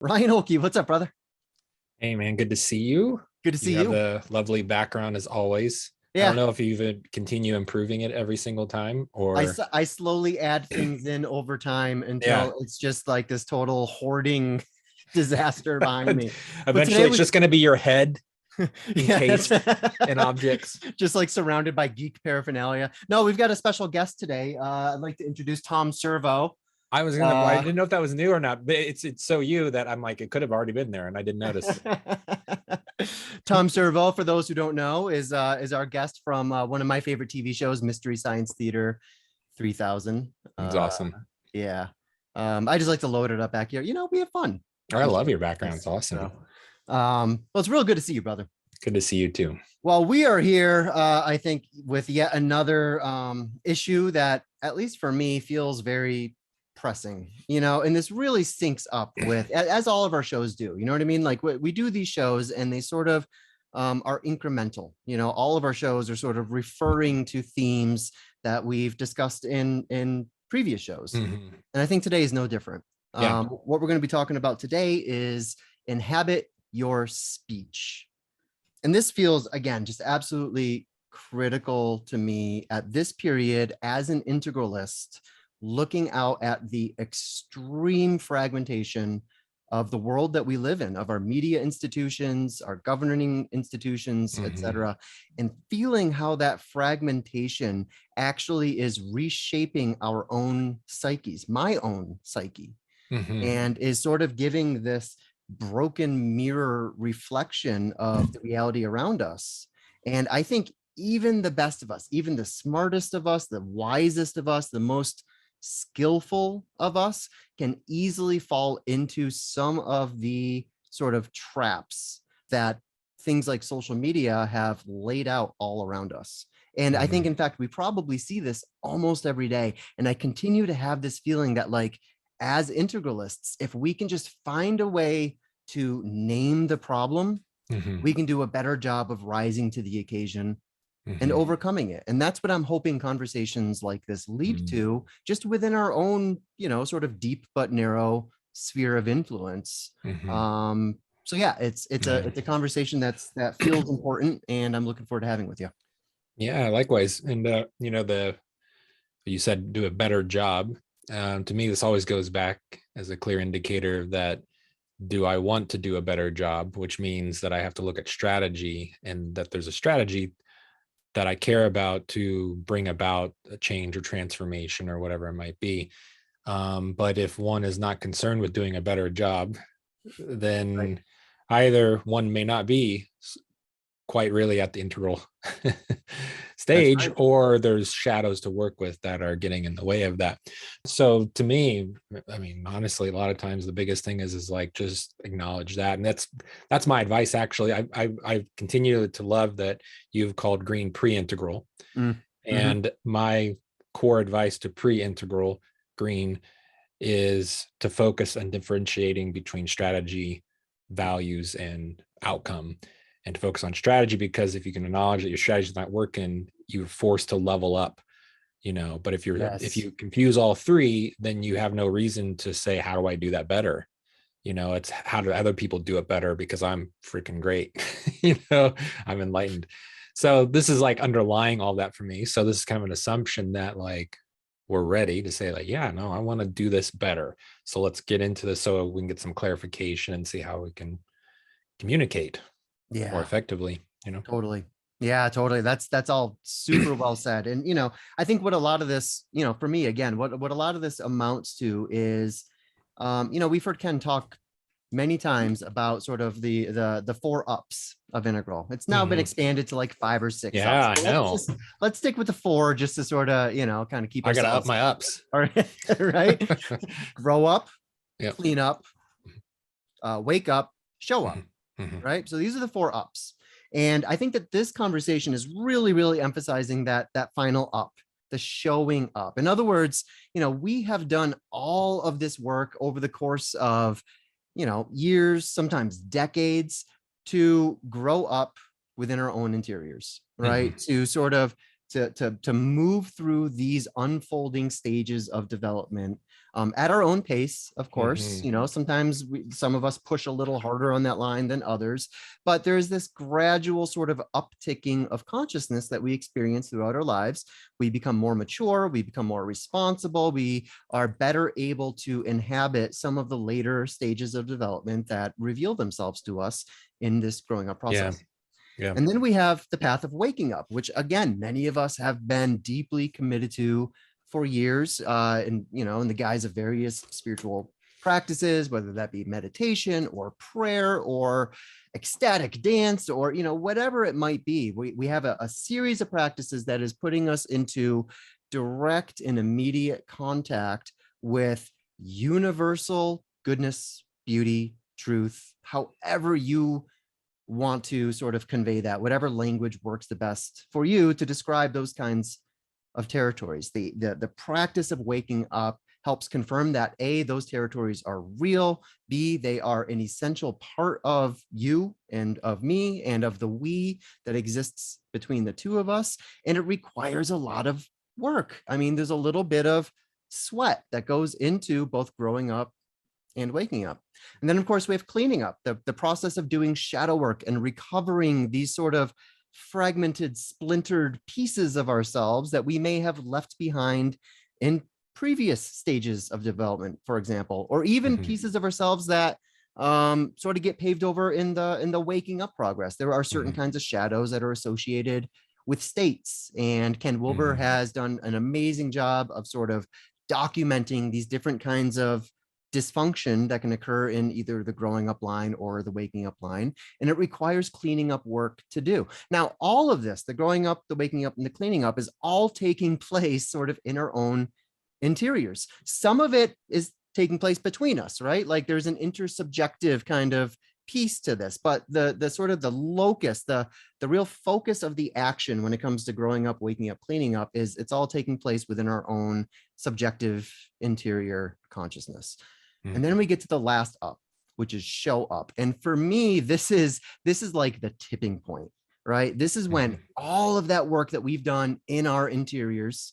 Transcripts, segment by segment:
Ryan Oki, what's up, brother? Hey man, good to see you. Good to You see have you. the lovely background as always. I don't Yeah, know if you even continue improving it every single time or I slowly add things in over time yeah. until it's just like this total hoarding disaster behind me. But today Eventually it's we, just going to be your head yeah, that's encased in objects. just like surrounded by geek paraphernalia. No, we've got a special guest today. I'd like to introduce Tom Servo. I Uh, didn't know if that was new or not, but it's so you that I'm like, it could have already been there and I didn't notice. Tom Servo, for those who don't know, is our guest from one of my favorite TV shows, Mystery Science Theater 3000. It's awesome. Yeah. I just like to load it up back here. We have fun. I And love shit your like background. It's this. awesome. So, well, it's real good to see you, brother. Good to see you too. Well, we are here, I think, with yet another issue that, at least for me, feels very pressing, and this really syncs up with, as all of our shows do, you know what I mean? Like we do these shows and they sort of are incremental. All of our shows are sort of referring to themes that we've discussed in previous shows. Mhm. And I think today is no different. Yeah. What we're going to be talking about today is inhabit your speech. And this feels, again, just absolutely critical to me at this period as an integralist, looking out at the extreme fragmentation of the world that we live in, of our media institutions, our governing institutions, et Mhm. cetera, and feeling how that fragmentation actually is reshaping our own psyches, my own psyche, Mhm. and is sort of giving this broken mirror reflection of the reality around us. And I think even the best of us, even the smartest of us, the wisest of us, the most skillful of us can easily fall into some of the sort of traps that things like social media have laid out all around us. And I think, Mhm. in fact, we probably see this almost every day. And I continue to have this feeling that, like, as integralists, if we can just find a way to name the problem, Mhm. we can do a better job of rising to the occasion and Mhm. overcoming it. And that's what I'm hoping conversations like this lead Mhm. to, just within our own, sort of deep but narrow sphere of influence. Mhm. So yeah, it's a conversation that feels important, and I'm looking forward to having with you. Yeah, likewise. And the you said do a better job. To me, this always goes back as a clear indicator that do I want to do a better job, which means that I have to look at strategy and that there's a strategy that I care about to bring about a change or transformation or whatever it might be. But if one is not concerned with doing a better job, Right. then either one may not be quite really at the integral That's stage, right. or there's shadows to work with that are getting in the way of that. So to me, I mean, honestly, a lot of times the biggest thing is like just acknowledge that. And that's my advice. Actually, I continue to love that you've called green pre-integral. Mm. Hmm. And my core advice to pre-integral green is to focus on differentiating between strategy, values, and outcome, and to focus on strategy, because if you can acknowledge that your strategy is not working, you're forced to level up. But if Yes. you confuse all three, then you have no reason to say, how do I do that better? It's how do other people do it better, because I'm freaking great. I'm enlightened. So this is like underlying all that for me. So this is kind of an assumption that like we're ready to say like, yeah, no, I want to do this better. So let's get into this so we can get some clarification and see how we can communicate more Yeah. effectively. Totally. Yeah, totally. That's all super well said. And I think what a lot of this, for me again, what a lot of this amounts to is, we've heard Ken talk many times about sort of the four ups of integral. It's now been Hmm. expanded to like five or six Yeah, ups. I But know. let's stick with the four just to sort of, kind of keep I gotta up ourselves my ups. all right, right? Grow up, Yep. clean up, wake up, show up. Hmm. Hmm. Right? So these are the four ups. And I think that this conversation is really, really emphasizing that final up, the showing up. In other words, we have done all of this work over the course of, years, sometimes decades, to grow up within our own interiors, Hmm. right? To sort of to move through these unfolding stages of development at our own pace, of course. You know, sometimes some of us push a little harder on that line than others, but there's this gradual sort of upticking of consciousness that we experience throughout our lives. We become more mature, we become more responsible, we are better able to inhabit some of the later stages of development that reveal themselves to us in this growing up process. Yeah. And then we have the path of waking up, which again, many of us have been deeply committed to for years, in the guise of various spiritual practices, whether that be meditation or prayer or ecstatic dance or whatever it might be. We have a series of practices that is putting us into direct and immediate contact with universal goodness, beauty, truth, however you want to sort of convey that, whatever language works the best for you to describe those kinds of territories. The practice of waking up helps confirm that A, those territories are real, B, they are an essential part of you and of me and of the we that exists between the two of us. And it requires a lot of work. I mean, there's a little bit of sweat that goes into both growing up and waking up. And then of course we have cleaning up, the process of doing shadow work and recovering these sort of fragmented, splintered pieces of ourselves that we may have left behind in previous stages of development, for example, or even pieces of ourselves that sort of get paved over in the waking up progress. There are certain kinds of shadows that are associated with states, and Ken Wilber has done an amazing job of sort of documenting these different kinds of dysfunction that can occur in either the growing up line or the waking up line. And it requires cleaning up work to do. Now, all of this, the growing up, the waking up, and the cleaning up is all taking place sort of in our own interiors. Some of it is taking place between us, right? Like there's an intersubjective kind of piece to this, but the sort of the locus, the real focus of the action when it comes to growing up, waking up, cleaning up is it's all taking place within our own subjective interior consciousness. And then we get to the last up, which is show up. And for me, this is like the tipping point, right? This is when all of that work that we've done in our interiors,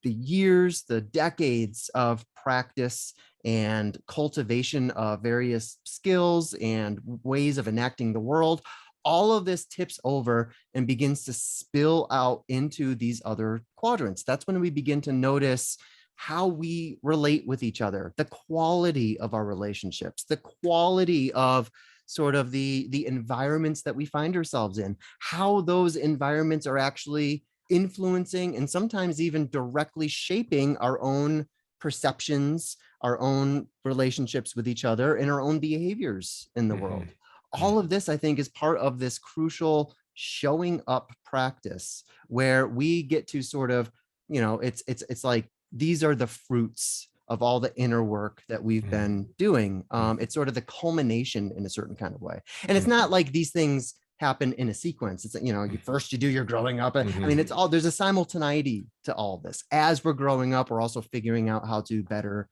the years, the decades of practice and cultivation of various skills and ways of enacting the world, all of this tips over and begins to spill out into these other quadrants. That's when we begin to notice how we relate with each other, the quality of our relationships, the quality of sort of the environments that we find ourselves in, how those environments are actually influencing and sometimes even directly shaping our own perceptions, our own relationships with each other, and our own behaviors in the world. All of this, I think, is part of this crucial showing up practice where we get to sort of, it's like, these are the fruits of all the inner work that we've been doing. It's sort of the culmination in a certain kind of way. And it's not like these things happen in a sequence. It's, first you do your growing up. I mean, it's all, there's a simultaneity to all this. As we're growing up, we're also figuring out how to better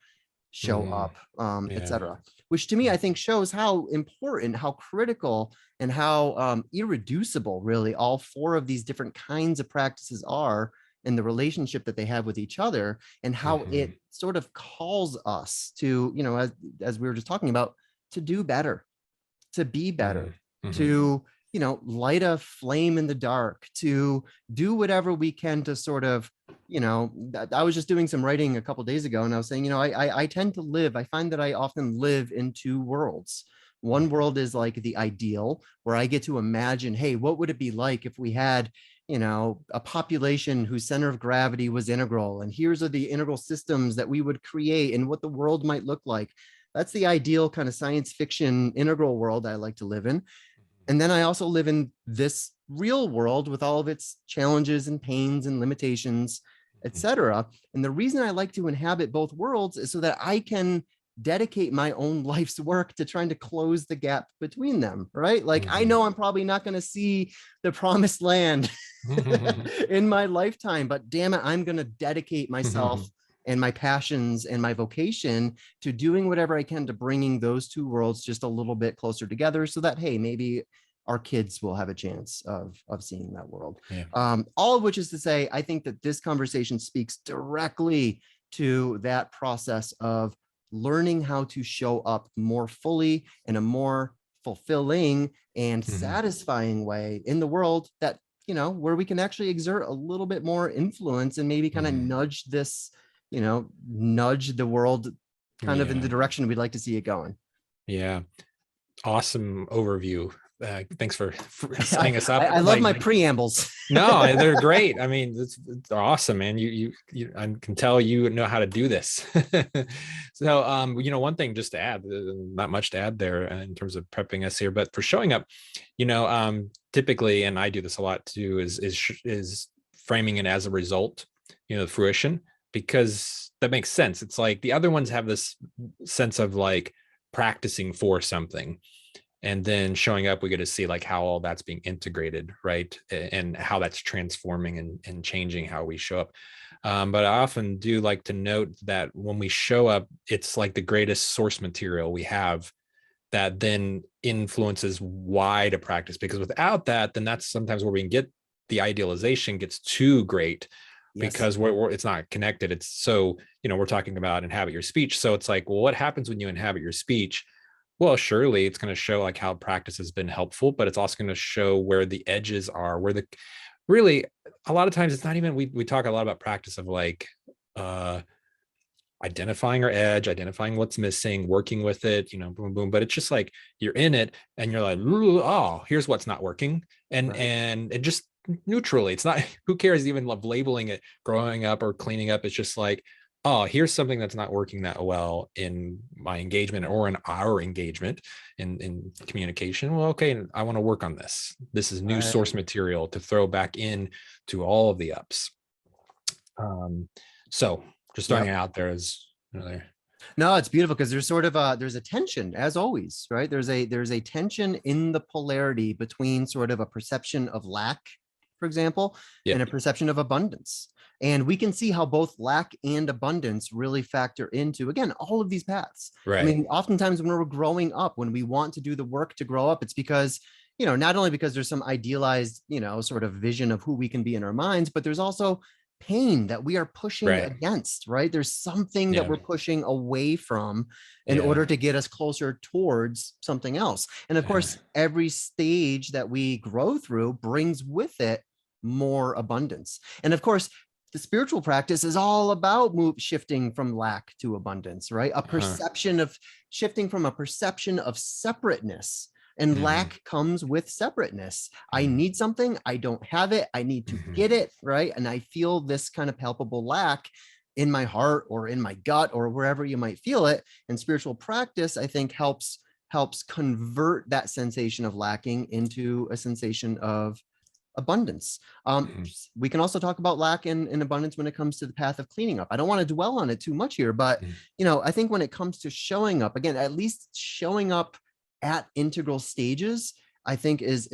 show up, etc. Which to me, I think shows how important, how critical, and how irreducible really all four of these different kinds of practices are in the relationship that they have with each other, and how it sort of calls us to, as we were just talking about, to do better, to be better, to, light a flame in the dark, to do whatever we can to sort of, I was just doing some writing a couple of days ago, and I was saying, I tend to live, I find that I often live in two worlds. One world is like the ideal, where I get to imagine, hey, what would it be like if we had a population whose center of gravity was integral, and here's are the integral systems that we would create and what the world might look like. That's the ideal kind of science fiction integral world I like to live in. And then I also live in this real world with all of its challenges and pains and limitations, etc. And the reason I like to inhabit both worlds is so that I can dedicate my own life's work to trying to close the gap between them, right? Like I know I'm probably not going to see the promised land in my lifetime, but damn it, I'm going to dedicate myself and my passions and my vocation to doing whatever I can to bringing those two worlds just a little bit closer together, so that, hey, maybe our kids will have a chance of seeing that world. Yeah. All of which is to say, I think that this conversation speaks directly to that process of learning how to show up more fully in a more fulfilling and satisfying way in the world, that, you know, where we can actually exert a little bit more influence and maybe kind of nudge this, you know, nudge the world kind of in the direction we'd like to see it going. Yeah. Awesome overview. Thanks for setting us up. I love my preambles. No, they're great. I mean, it's awesome, man. You I can tell you know how to do this. So, you know, one thing just to add, not much to add there in terms of prepping us here, but for showing up, you know, typically, and I do this a lot too, is framing it as a result, you know, fruition, because that makes sense. It's like the other ones have this sense of like practicing for something. And then showing up, we get to see like how all that's being integrated, right? And how that's transforming and changing how we show up. But I often do like to note that when we show up, it's like the greatest source material we have that then influences why to practice. Because without that, then that's sometimes where we can get the idealization gets too great. Yes. Because it's not connected. It's so, you know, we're talking about inhabit your speech. So it's like, well, what happens when you inhabit your speech? Well, surely it's going to show like how practice has been helpful, but it's also going to show where the edges are, where the really a lot of times it's not even, we talk a lot about practice of like identifying our edge, identifying what's missing, working with it, you know, boom, boom. But it's just like you're in it and you're like, oh, here's what's not working. And it just neutrally, it's not, who cares even of labeling it, growing up or cleaning up. It's just like, oh, here's something that's not working that well in my engagement or in our engagement in communication. Well, okay, I want to work on this. This is new source material to throw back in to all of the ups. So just throwing it out there as another. No, it's beautiful because there's sort of there's a tension, as always, right? There's a tension in the polarity between sort of a perception of lack, for example, and a perception of abundance. And we can see how both lack and abundance really factor into, again, all of these paths. Right. I mean, oftentimes when we're growing up, when we want to do the work to grow up, it's because, you know, not only because there's some idealized, you know, sort of vision of who we can be in our minds, but there's also pain that we are pushing against, right? There's something that we're pushing away from in order to get us closer towards something else. And of course, every stage that we grow through brings with it more abundance. And of course, the spiritual practice is all about shifting from lack to abundance, right? A perception of shifting from a perception of separateness, and lack comes with separateness. I need something, I don't have it, I need to get it, right? And I feel this kind of palpable lack in my heart or in my gut or wherever you might feel it. And spiritual practice, I think, helps convert that sensation of lacking into a sensation of abundance. We can also talk about lack and abundance when it comes to the path of cleaning up. I don't want to dwell on it too much here, but you know, I think when it comes to showing up, again, at least showing up at integral stages, I think is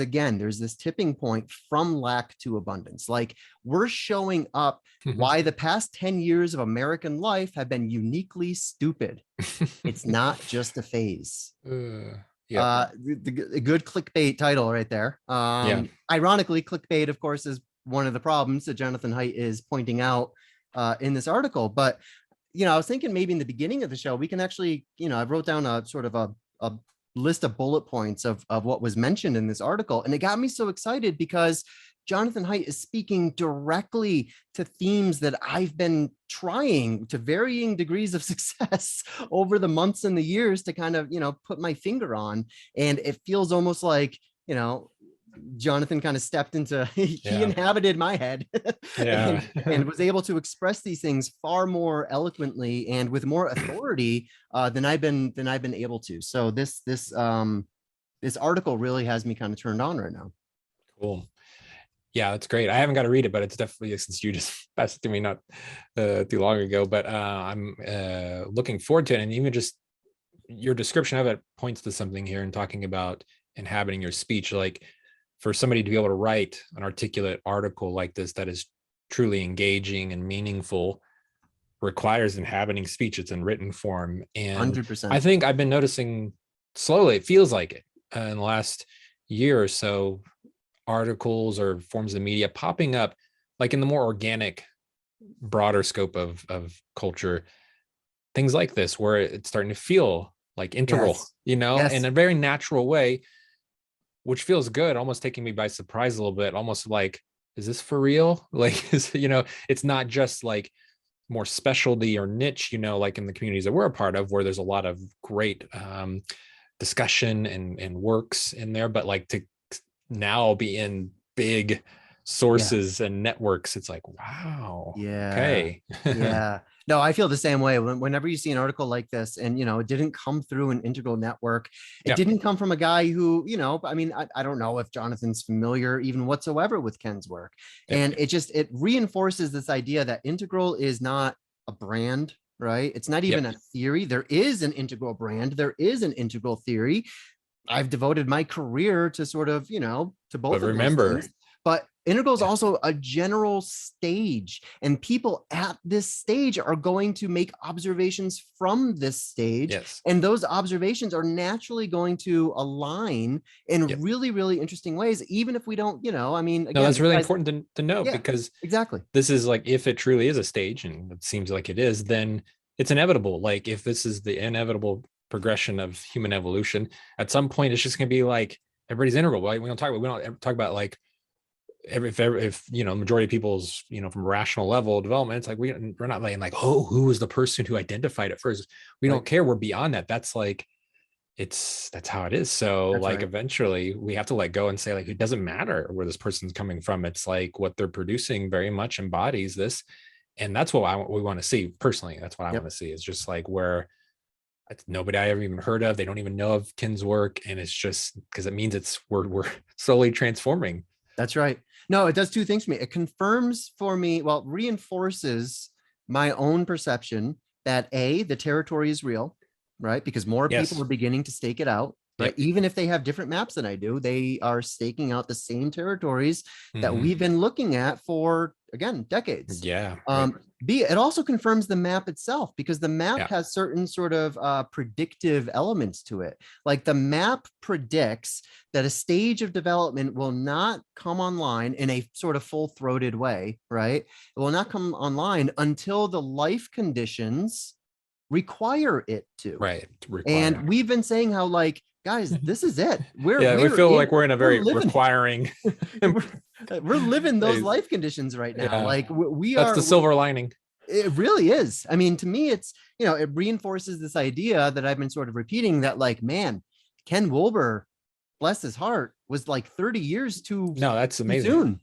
again, there's this tipping point from lack to abundance. Like we're showing up why the past 10 years of American life have been uniquely stupid. It's not just a phase. The good clickbait title right there. Ironically, clickbait, of course, is one of the problems that Jonathan Haidt is pointing out in this article. But, you know, I was thinking maybe in the beginning of the show, we can actually, you know, I wrote down a sort of a list of bullet points of what was mentioned in this article. And it got me so excited because Jonathan Haidt is speaking directly to themes that I've been trying to varying degrees of success over the months and the years to kind of, you know, put my finger on. And it feels almost like, you know, Jonathan kind of stepped into, he inhabited my head and was able to express these things far more eloquently and with more authority than I've been able to. So this article really has me kind of turned on right now. Cool. Yeah, that's great. I haven't got to read it, but it's definitely, since you just passed it to me not too long ago, but I'm looking forward to it. And even just your description of it points to something here and talking about inhabiting your speech. Like for somebody to be able to write an articulate article like this that is truly engaging and meaningful requires inhabiting speech. It's in written form. And 100%. I think I've been noticing slowly, it feels like it in the last year or so, articles or forms of media popping up, like in the more organic, broader scope of culture, things like this, where it's starting to feel like integral, Yes. in Yes. a very natural way, which feels good, almost taking me by surprise a little bit, almost like, is this for real? Like, it's not just like more specialty or niche, like in the communities that we're a part of, where there's a lot of great discussion and works in there, but like to now be in big Yeah. sources and networks, it's like, wow, Yeah. okay. Yeah. No, I feel the same way. Whenever you see an article like this and, it didn't come through an integral network, it Yeah, didn't come from a guy who, I mean, I don't know if Jonathan's familiar even whatsoever with Ken's work. yeah, And it reinforces this idea that integral is not a brand, right? It's not yep. even a theory. There is an integral brand. There is an integral theory. I've devoted my career to sort of, to both But of those remember, things. But integral is yeah, also a general stage, and people at this stage are going to make observations from this stage. yes, And those observations are naturally going to align in yep. really, really interesting ways, even if we don't, I mean, No, again, that's really guys, important to know, yeah, because exactly. this is like, if it truly is a stage, and it seems like it is, then it's inevitable. Like, if this is the inevitable progression of human evolution, at some point it's just going to be like everybody's integral. Right? We don't talk about like if majority of people's from rational level development, it's like we're not laying like, oh, who was the person who identified it first. We Right. don't care. We're beyond that. That's like, that's how it is. So That's like right. eventually we have to let go and say, like, it doesn't matter where this person's coming from. It's like what they're producing very much embodies this. And that's what we want to see. Personally, that's what I want Yep. to see, is just like where it's nobody I ever even heard of. They don't even know of Ken's work. And it's just because it means we're slowly transforming. That's right. No, it does two things for me. It confirms for me, well, reinforces my own perception that the territory is real, right? Because more people Yes. are beginning to stake it out, right? Yep. Even if they have different maps than I do, they are staking out the same territories that Hmm. we've been looking at for, again, decades. Yeah. Right. It also confirms the map itself, because the map Yeah. has certain sort of predictive elements to it. Like the map predicts that a stage of development will not come online in a sort of full-throated way, right? It will not come online until the life conditions require it to. Right. And Required. we've been saying how, like, guys, this is it. Yeah. We feel like we're in a We're very living requiring. we're living those phase. life conditions right now. Yeah. Like we That's are the silver lining. it really is. I mean, to me, it's, it reinforces this idea that I've been sort of repeating, that like, man, Ken Wilber, bless his heart, was like 30 years too No, that's amazing. soon.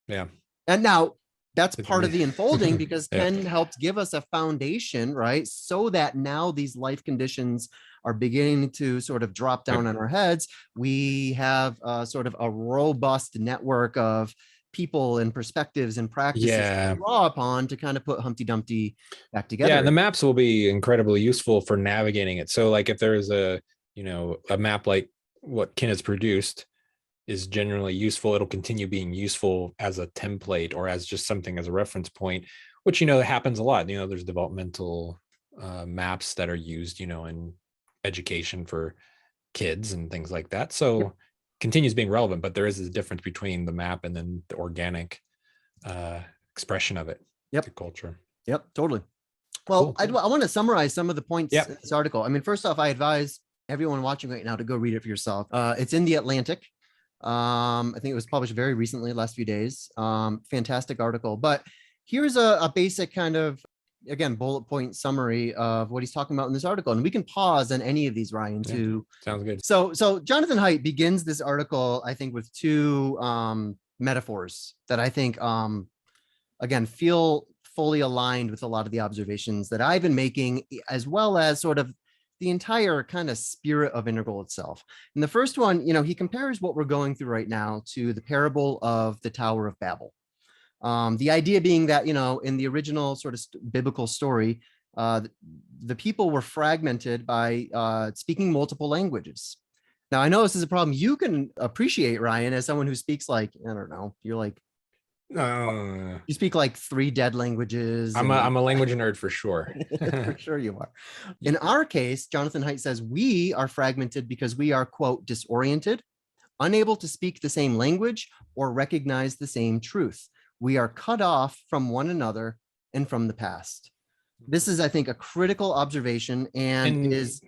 Yeah. And now that's It's part of the unfolding, amazing. because Yeah. Ken helped give us a foundation, right? So that now these life conditions are beginning to sort of drop down on our heads. We have sort of a robust network of people and perspectives and practices Yeah. to draw upon to kind of put Humpty Dumpty back Yeah. And together. the maps will be incredibly useful for navigating it. So like if there's a map like what Ken has produced is generally useful, it'll continue being useful as a template or as just something as a reference point, which, happens a lot. There's developmental maps that are used, in education for kids and things like that. So continues being relevant, but there is a difference between the map and then the organic expression of it Yep. to culture. Yep. Totally. Well, Cool. I want to summarize some of the points Yep. in this article. I mean, first off, I advise everyone watching right now to go read it for yourself. It's in the Atlantic. I think it was published very recently, last few days. Fantastic article. But here's a basic kind of, again, bullet point summary of what he's talking about in this article. And we can pause on any of these, Ryan, Yeah. to Sounds good. so Jonathan Haidt begins this article, I think, with two metaphors that I think again feel fully aligned with a lot of the observations that I've been making, as well as sort of the entire kind of spirit of integral itself. And the first one, he compares what we're going through right now to the parable of the Tower of Babel. The idea being that, in the original sort of biblical story, the people were fragmented by speaking multiple languages. Now, I know this is a problem you can appreciate, Ryan, as someone who speaks like, I don't know, you're like, you speak like 3 dead languages. I'm a language nerd for sure. For sure you are. In our case, Jonathan Haidt says we are fragmented because we are, quote, disoriented, unable to speak the same language or recognize the same truth. We are cut off from one another and from the past. This is, I think, a critical observation, and is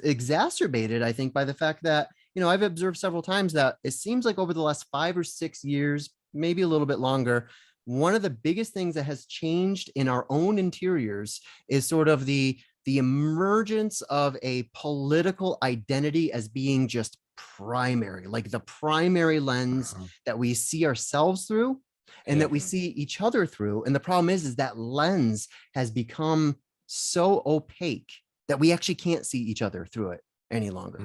exacerbated, I think, by the fact that, I've observed several times that it seems like over the last 5 or 6 years, maybe a little bit longer, one of the biggest things that has changed in our own interiors is sort of the emergence of a political identity as being just primary, like the primary lens that we see ourselves through and that we see each other through. And the problem is that lens has become so opaque that we actually can't see each other through it any longer.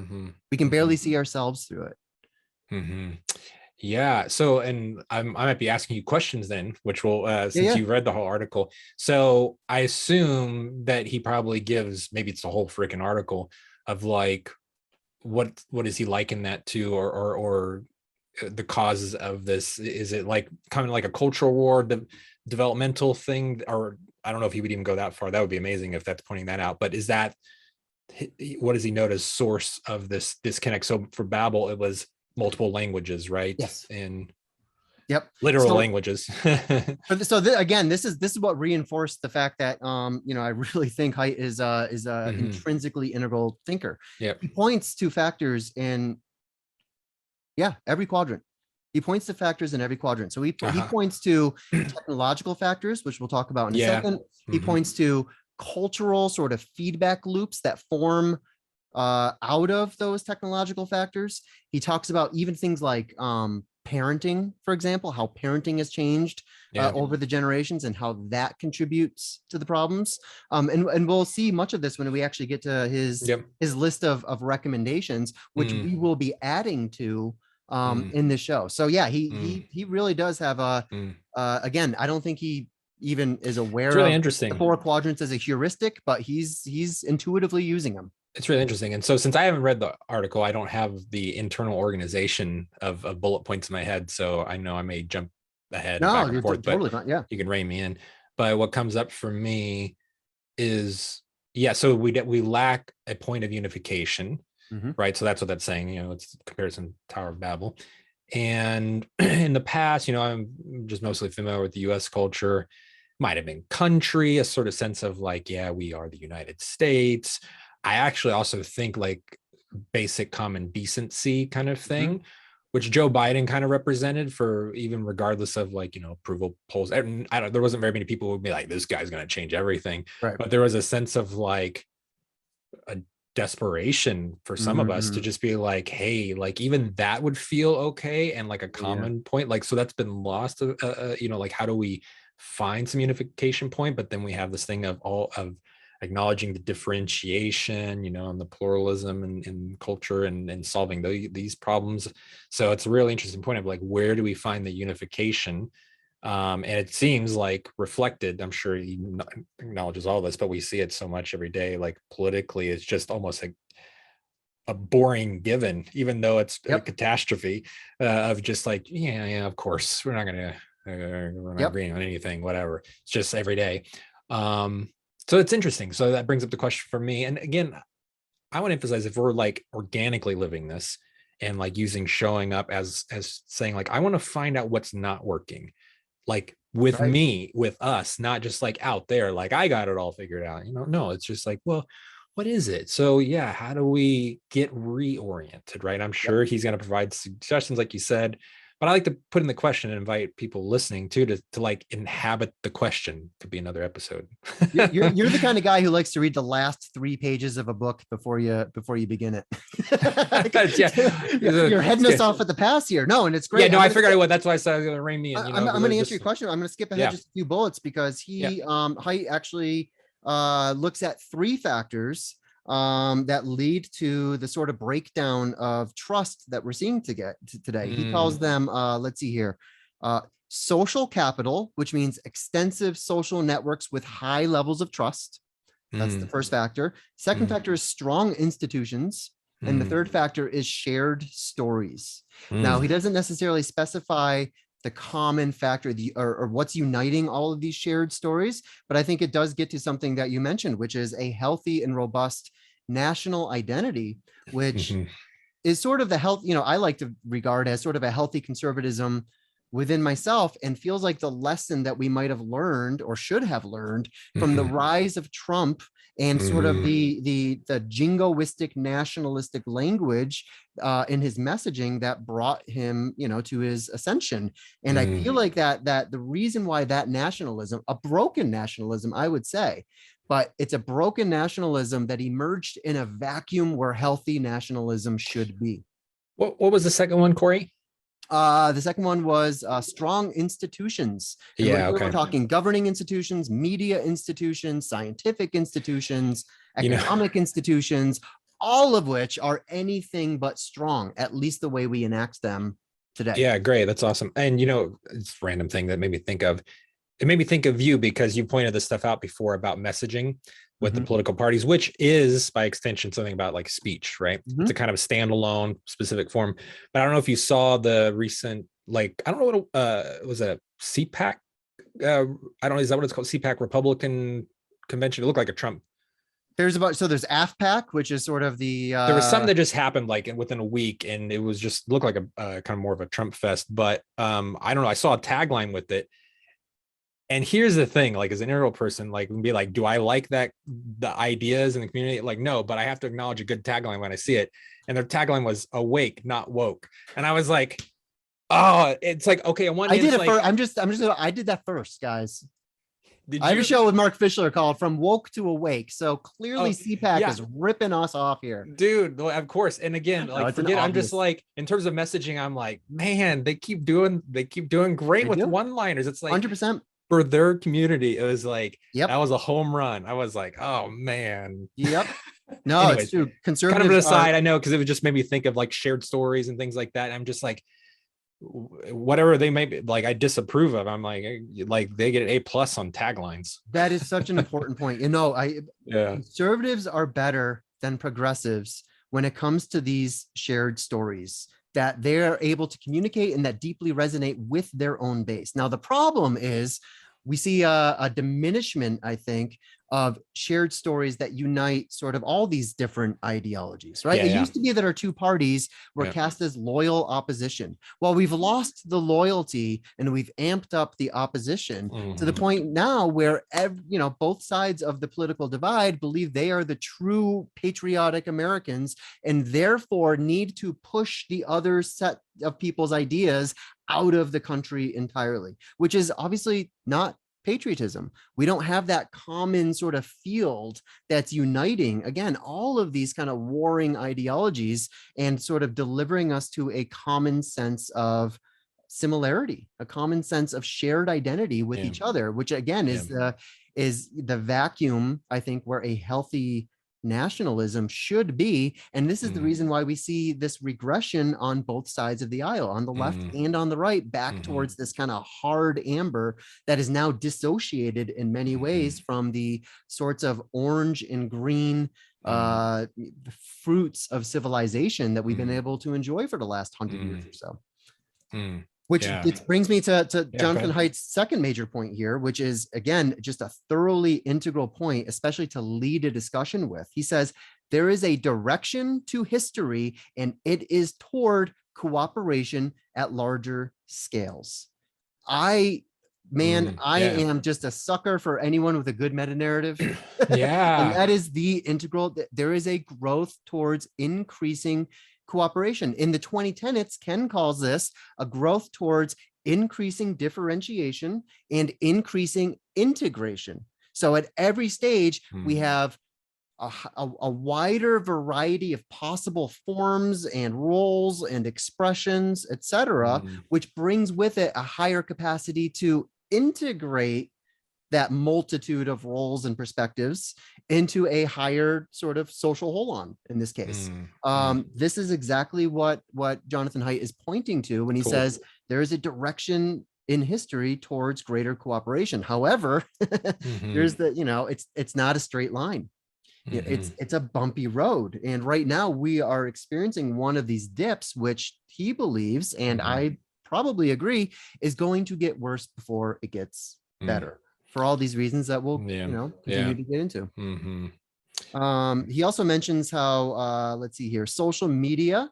We can barely see ourselves through it. Yeah. So, and I might be asking you questions then, which will, since you read the whole article. So I assume that he probably gives, maybe it's the whole freaking article of like, what is he liken that to, or the causes of this? Is it like kind of like a cultural war, developmental thing? Or I don't know if he would even go that far. That would be amazing if that's pointing that out. But is that, what does he note as source of this disconnect? So for Babel, it was multiple languages, right? Yes. And literal languages. Again, this is what reinforced the fact that I really think Haidt is a intrinsically integral thinker. He points to factors in every quadrant. He points to factors in every quadrant. So he points to technological factors, which we'll talk about in a second. He points to cultural sort of feedback loops that form out of those technological factors. He talks about even things like parenting, for example, how parenting has changed over the generations and how that contributes to the problems. And we'll see much of this when we actually get to his list of recommendations, which we will be adding to in this show. So he really does have again, I don't think he even is aware it's really of interesting. The 4 quadrants as a heuristic, but he's intuitively using them. It's really interesting. And so since I haven't read the article, I don't have the internal organization of bullet points in my head. So I know I may jump ahead back and forth, totally but fine. You can rein me in. But what comes up for me is, so we lack a point of unification, right? So that's what that's saying, it's comparison Tower of Babel. And in the past, I'm just mostly familiar with the US culture, might have been country, a sort of sense of like, we are the United States. I actually also think like basic common decency kind of thing, which Joe Biden kind of represented, for even regardless of like, approval polls. There wasn't very many people who would be like, this guy's going to change everything. Right. But there was a sense of like a desperation for some of us to just be like, hey, like even that would feel okay. And like a common point, like, so that's been lost, like how do we find some unification point? But then we have this thing of acknowledging the differentiation, and the pluralism and culture and solving these problems. So it's a really interesting point of like, where do we find the unification? And it seems like reflected, I'm sure he acknowledges all this, but we see it so much every day, like politically, it's just almost like a boring given, even though it's a catastrophe of just like, of course, we're not agreeing on anything, whatever. It's just every day. So it's interesting. So that brings up the question for me. And again, I want to emphasize, if we're like organically living this and like using showing up as saying like, I want to find out what's not working, like with me, with us, not just like out there, like I got it all figured out, no, it's just like, well, what is it? So how do we get reoriented, right? I'm sure he's going to provide suggestions, like you said, but I like to put in the question and invite people listening too to like inhabit the question. Could be another episode. You're the kind of guy who likes to read the last 3 pages of a book before you begin it. You're heading us off at the pass here. No, and it's great. I figured I would. That's why I said I was going to rein me in. I'm going to answer your question. I'm going to skip ahead just a few bullets because Haidt actually looks at 3 factors that lead to the sort of breakdown of trust that we're seeing today. He calls them, let's see here, social capital, which means extensive social networks with high levels of trust. That's the first factor. Second factor is strong institutions. And the third factor is shared stories. Now, he doesn't necessarily specify the common factor, or what's uniting all of these shared stories, but I think it does get to something that you mentioned, which is a healthy and robust national identity, which is sort of the health, I like to regard as sort of a healthy conservatism within myself, and feels like the lesson that we might have learned or should have learned from the rise of Trump and sort of the jingoistic nationalistic language in his messaging that brought him, to his ascension. And I feel like that the reason why that nationalism, a broken nationalism, I would say, but it's a broken nationalism that emerged in a vacuum where healthy nationalism should be. What was the second one, Corey? The second one was strong institutions. And we're talking governing institutions, media institutions, scientific institutions, economic institutions, all of which are anything but strong, at least the way we enact them today. Yeah, great. That's awesome. And, it's a random thing that made me think of. It made me think of you because you pointed this stuff out before about messaging with the political parties, which is by extension something about like speech, right? It's a kind of a standalone specific form. But I don't know if you saw the recent, like, I don't know what was it, CPAC? I don't know, is that what it's called? CPAC Republican Convention. It looked like a Trump. There's AFPAC, which is sort of the there was something that just happened like within a week, and it was just looked like a kind of more of a Trump fest. But I don't know, I saw a tagline with it. And here's the thing, like as an integral person, like be like, do I like the ideas in the community? Like, no, but I have to acknowledge a good tagline when I see it. And their tagline was awake, not woke. And I was like, oh, it's like, okay, I did it first. I did that first, guys. I have a show with Mark Fischler called From Woke to Awake. So clearly CPAC is ripping us off here. Dude, of course. And again, like I'm just like, in terms of messaging, I'm like, man, they keep doing great with one-liners. It's like 100%. For their community, it was like, that was a home run. I was like, oh man. Yep. No, anyways, it's true. Conservatives kind of an aside, I know, because it would just made me think of like shared stories and things like that. I'm just like, whatever they may be, like I disapprove of, I'm like they get an A+ on taglines. That is such an important point. Conservatives are better than progressives when it comes to these shared stories that they're able to communicate and that deeply resonate with their own base. Now, the problem is we see a diminishment, I think, of shared stories that unite sort of all these different ideologies, right? It used to be that our two parties were cast as loyal opposition. Well, we've lost the loyalty and we've amped up the opposition to the point now where, both sides of the political divide believe they are the true patriotic Americans and therefore need to push the other set of people's ideas out of the country entirely, which is obviously not patriotism. We don't have that common sort of field that's uniting, again, all of these kind of warring ideologies and sort of delivering us to a common sense of similarity, a common sense of shared identity with each other, which again is the vacuum, I think, where a healthy nationalism should be. And this is the reason why we see this regression on both sides of the aisle, on the left and on the right, back towards this kind of hard amber that is now dissociated in many ways from the sorts of orange and green fruits of civilization that we've been able to enjoy for the last 100 years or so. Which brings me to Jonathan Haidt's second major point here, which is, again, just a thoroughly integral point, especially to lead a discussion with. He says, there is a direction to history, and it is toward cooperation at larger scales. I am just a sucker for anyone with a good meta narrative. And that is the integral. There is a growth towards increasing cooperation. In the 2010s, Ken calls this a growth towards increasing differentiation and increasing integration. So at every stage, we have a wider variety of possible forms and roles and expressions, etc., which brings with it a higher capacity to integrate that multitude of roles and perspectives into a higher sort of social whole on, in this case. This is exactly what Jonathan Haidt is pointing to when he says there is a direction in history towards greater cooperation. However, there's it's not a straight line. It's a bumpy road. And right now we are experiencing one of these dips, which he believes, and I probably agree, is going to get worse before it gets better. For all these reasons that we'll continue to get into. He also mentions how, let's see here, social media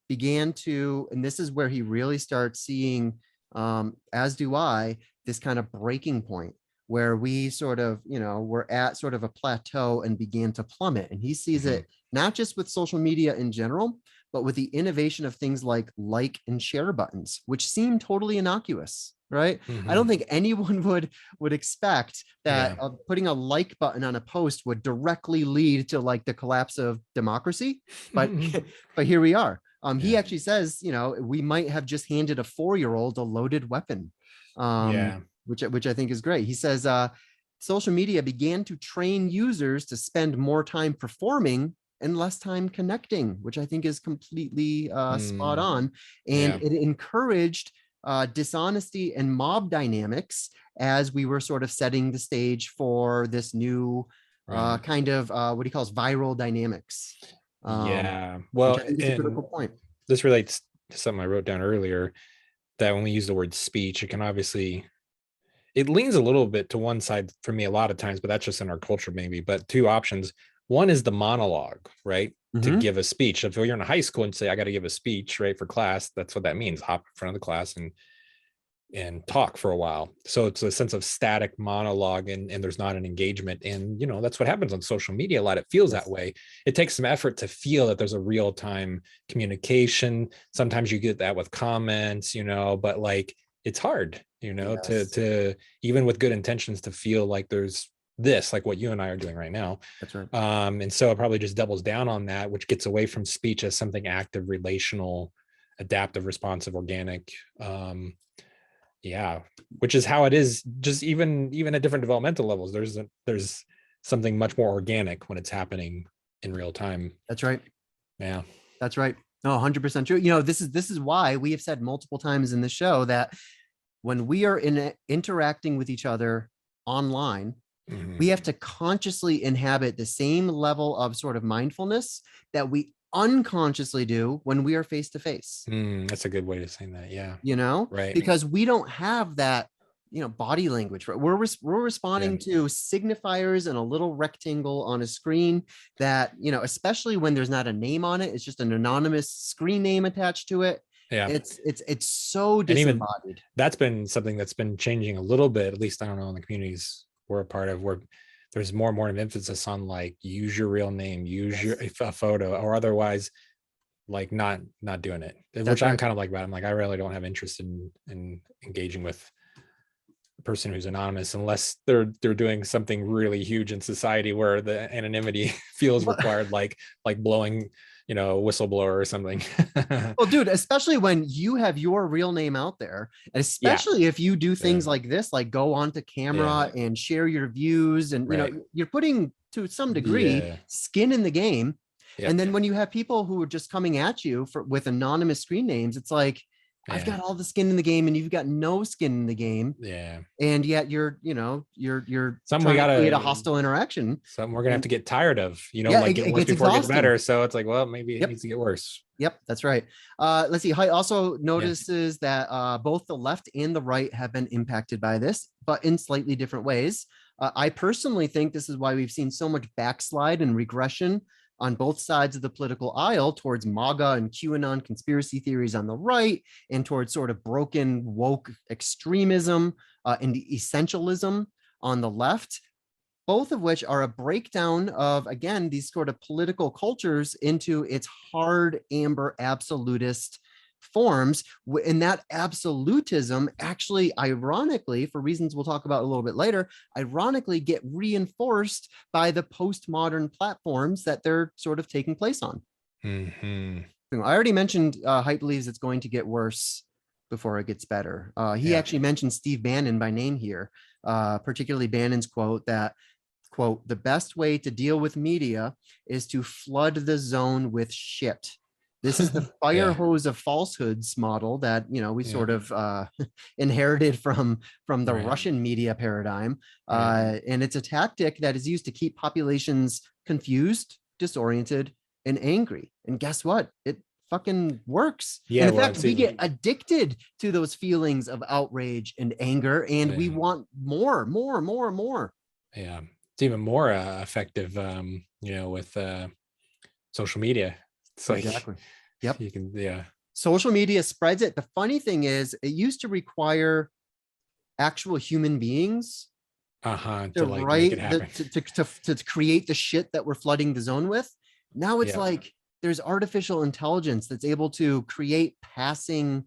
began to, and this is where he really starts seeing, as do I, this kind of breaking point where we sort of, we're at sort of a plateau and began to plummet. And he sees it not just with social media in general, but with the innovation of things like and share buttons, which seem totally innocuous, right? I don't think anyone would expect that putting a like button on a post would directly lead to like the collapse of democracy, but but here we are. He actually says, we might have just handed a 4-year-old a loaded weapon, which I think is great. He says, social media began to train users to spend more time performing and less time connecting, which I think is completely spot on. And it encouraged dishonesty and mob dynamics as we were sort of setting the stage for this new kind of what he calls viral dynamics. Well, which I think is a critical point. This relates to something I wrote down earlier, that when we use the word speech, it can obviously, it leans a little bit to one side for me a lot of times, but that's just in our culture maybe. But two options. One is the monologue, right? To give a speech. If you're in high school and say, I got to give a speech, right, for class, that's what that means. Hop in front of the class and talk for a while. So it's a sense of static monologue, and there's not an engagement. And, that's what happens on social media a lot. It feels that way. It takes some effort to feel that there's a real-time communication. Sometimes you get that with comments, but like, it's hard, to even with good intentions to feel like there's this, like what you and I are doing right now. That's right. And so it probably just doubles down on that, which gets away from speech as something active, relational, adaptive, responsive, organic. Which is how it is, just even at different developmental levels. There's something much more organic when it's happening in real time. That's right. Yeah, that's right. No, 100% true. This is why we have said multiple times in the show that when we are interacting with each other online, we have to consciously inhabit the same level of sort of mindfulness that we unconsciously do when we are face to face. That's a good way to say that. Yeah. Right. Because we don't have that, body language. Right? We're responding to signifiers in a little rectangle on a screen that, especially when there's not a name on it, it's just an anonymous screen name attached to it. Yeah. It's so disembodied. That's been something that's been changing a little bit, at least I don't know, in the communities we're a part of, where there's more and more of emphasis on like, use your real name, use your photo, or otherwise like not doing it. Which I'm kind of like that. I'm like, I really don't have interest in engaging with a person who's anonymous unless they're doing something really huge in society where the anonymity feels required, like blowing whistleblower or something. Well, dude, especially when you have your real name out there, especially if you do things like this, like go onto camera and share your views, and you're putting to some degree skin in the game. And then when you have people who are just coming at you with anonymous screen names, it's like, I've got all the skin in the game and you've got no skin in the game. And yet you're something we gotta create a hostile interaction. Something we're gonna have to get tired of, like get worse before it gets better. So it's like, well, maybe it needs to get worse. Yep, that's right. Let's see. Haidt also notices that both the left and the right have been impacted by this, but in slightly different ways. I personally think this is why we've seen so much backslide and regression on both sides of the political aisle towards MAGA and QAnon conspiracy theories on the right, and towards sort of broken woke extremism and essentialism on the left, both of which are a breakdown of, again, these sort of political cultures into its hard amber absolutist forms. And that absolutism actually, ironically, for reasons we'll talk about a little bit later, ironically get reinforced by the postmodern platforms that they're sort of taking place on. I already mentioned Haidt believes it's going to get worse before it gets better. He actually mentioned Steve Bannon by name here, particularly Bannon's quote that, quote, "The best way to deal with media is to flood the zone with shit." This is the fire hose of falsehoods model that, we sort of inherited from the Russian media paradigm. And it's a tactic that is used to keep populations confused, disoriented, and angry. And guess what? It fucking works. And in fact, we get addicted to those feelings of outrage and anger, and we want more. Yeah. It's even more effective, with social media. It's like, Yep. You can, yeah. Social media spreads it. The funny thing is, it used to require actual human beings To to like make it write happen. to create the shit that we're flooding the zone with. Now it's Yeah. like there's artificial intelligence that's able to create passing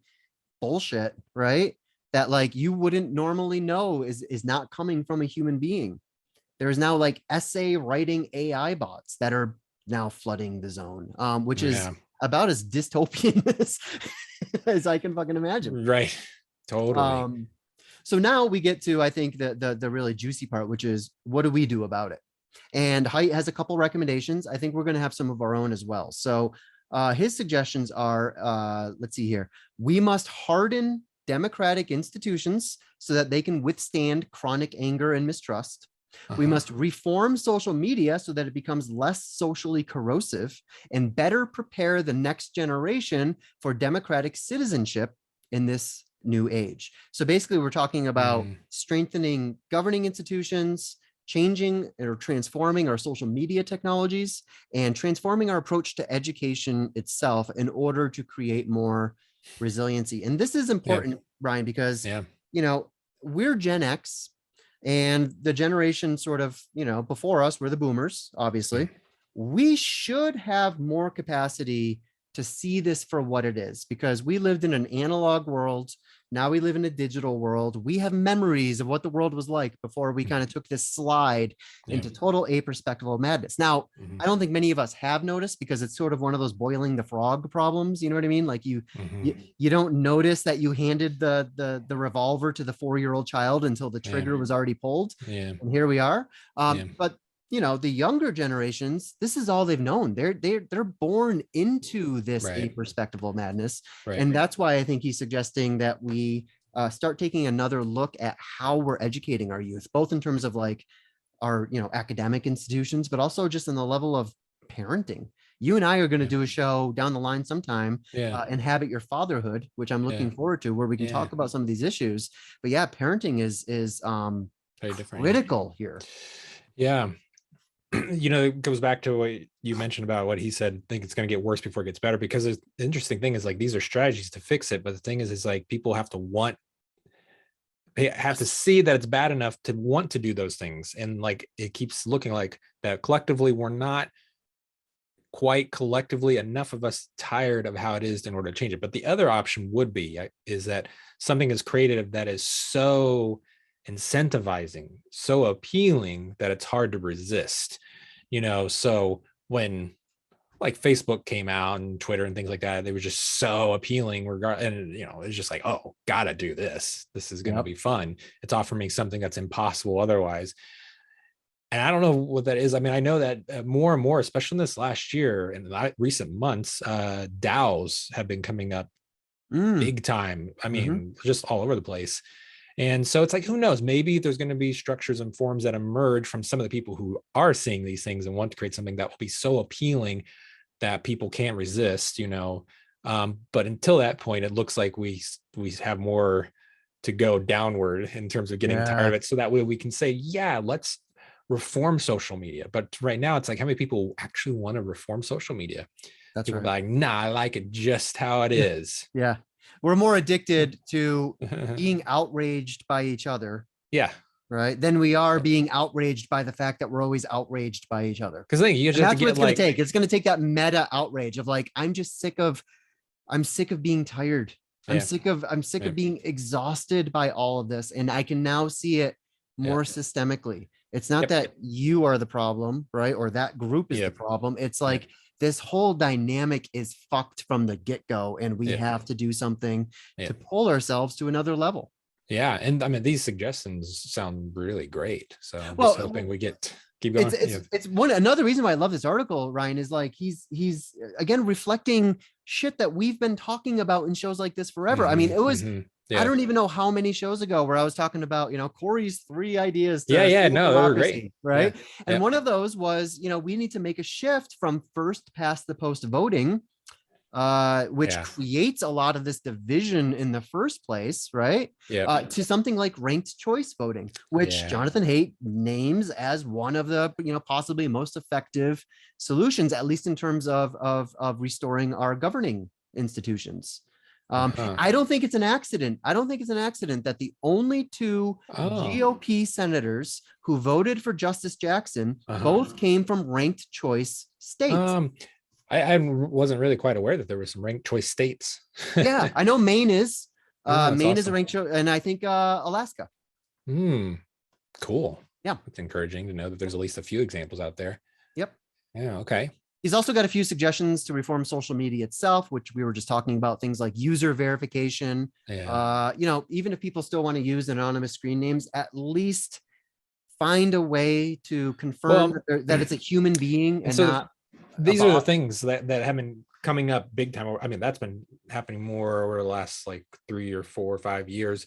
bullshit, right? That like you wouldn't normally know is not coming from a human being. There's now like essay writing AI bots that are now flooding the zone, which is Yeah. about as dystopian as I can fucking imagine. Right. Totally. So now we get to, I think, the really juicy part, which is what do we do about it? And Haidt has a couple recommendations. I think we're going to have some of our own as well. So his suggestions are, let's see here. We must harden democratic institutions so that they can withstand chronic anger and mistrust. We must reform social media so that it becomes less socially corrosive and better prepare the next generation for democratic citizenship in this new age. So basically, we're talking about strengthening governing institutions, changing or transforming our social media technologies, and transforming our approach to education itself in order to create more resiliency. And this is important, Brian, because you know, we're Gen X, and the generation sort of, you know, before us were the boomers, obviously. We should have more capacity to see this for what it is, because we lived in an analog world. Now we live in a digital world. We have memories of what the world was like before we kind of took this slide into total aperspectival madness. Now, I don't think many of us have noticed, because it's sort of one of those boiling the frog problems. You know what I mean? Like you don't notice that you handed the revolver to the 4-year-old child until the trigger was already pulled. And here we are. But you know, the younger generations, this is all they've known. They're born into this aperspectival madness. And that's why I think he's suggesting that we start taking another look at how we're educating our youth, both in terms of like our, you know, academic institutions, but also just in the level of parenting. You and I are going to do a show down the line sometime, Inhabit Your Fatherhood, which I'm looking forward to, where we can talk about some of these issues. But yeah, parenting is very different, critical here. Yeah. You know, it goes back to what you mentioned about what he said. I think it's going to get worse before it gets better, because the interesting thing is like these are strategies to fix it. But the thing is like people have to see that it's bad enough to want to do those things. And like it keeps looking like that collectively we're not quite collectively enough of us tired of how it is in order to change it. But the other option would be is that something is created that is so incentivizing, so appealing that it's hard to resist, you know. So when like Facebook came out and Twitter and things like that, they were just so appealing, and you know, it's just like, oh, gotta do this is going to be fun. It's offering me something that's impossible otherwise. And I don't know what that is. I mean, I know that more and more, especially in this last year and recent months, DAOs have been coming up big time. I mean, just all over the place. And so it's like, who knows, maybe there's going to be structures and forms that emerge from some of the people who are seeing these things and want to create something that will be so appealing that people can't resist, you know. But until that point, it looks like we have more to go downward in terms of getting tired of it. So that way we can say, yeah, let's reform social media. But right now it's like, how many people actually want to reform social media? That's people right. Like, nah, I like it just how it is. Yeah. We're more addicted to being outraged by each other. Yeah. Right. Then we are being outraged by the fact that we're always outraged by each other. Because you just that's what it's going to take. It's going to take that meta outrage of like, I'm sick of being tired. I'm sick of being exhausted by all of this. And I can now see it more systemically. It's not that you are the problem, right? Or that group is the problem. It's like, this whole dynamic is fucked from the get-go, and we have to do something to pull ourselves to another level. Yeah. And I mean, these suggestions sound really great. So I'm just hoping we keep going. It's another reason why I love this article, Ryan, is like he's again reflecting shit that we've been talking about in shows like this forever. I mean, it was I don't even know how many shows ago where I was talking about, you know, Corey's 3 ideas to no, they were great, right? And one of those was, you know, we need to make a shift from first past the post voting which Yeah. creates a lot of this division in the first place, right? Yeah. To something like ranked choice voting, which Yeah. Jonathan Haidt names as one of the, possibly most effective solutions, at least in terms of restoring our governing institutions. Uh-huh. I don't think it's an accident. I don't think it's an accident that the only two Oh. GOP senators who voted for Justice Jackson Uh-huh. both came from ranked choice states. I wasn't really quite aware that there were some ranked choice states. Yeah, I know Maine is. Oh, that's Maine is a awesome. ranked choice, and I think Alaska. Cool. Yeah. It's encouraging to know that there's at least a few examples out there. Yep. Yeah. Okay. He's also got a few suggestions to reform social media itself, which we were just talking about, things like user verification. Yeah. Even if people still want to use anonymous screen names, at least find a way to confirm Well, that it's a human being and so not these are the things that have been coming up big time. I mean, that's been happening more over the last like 3 or 4 or 5 years,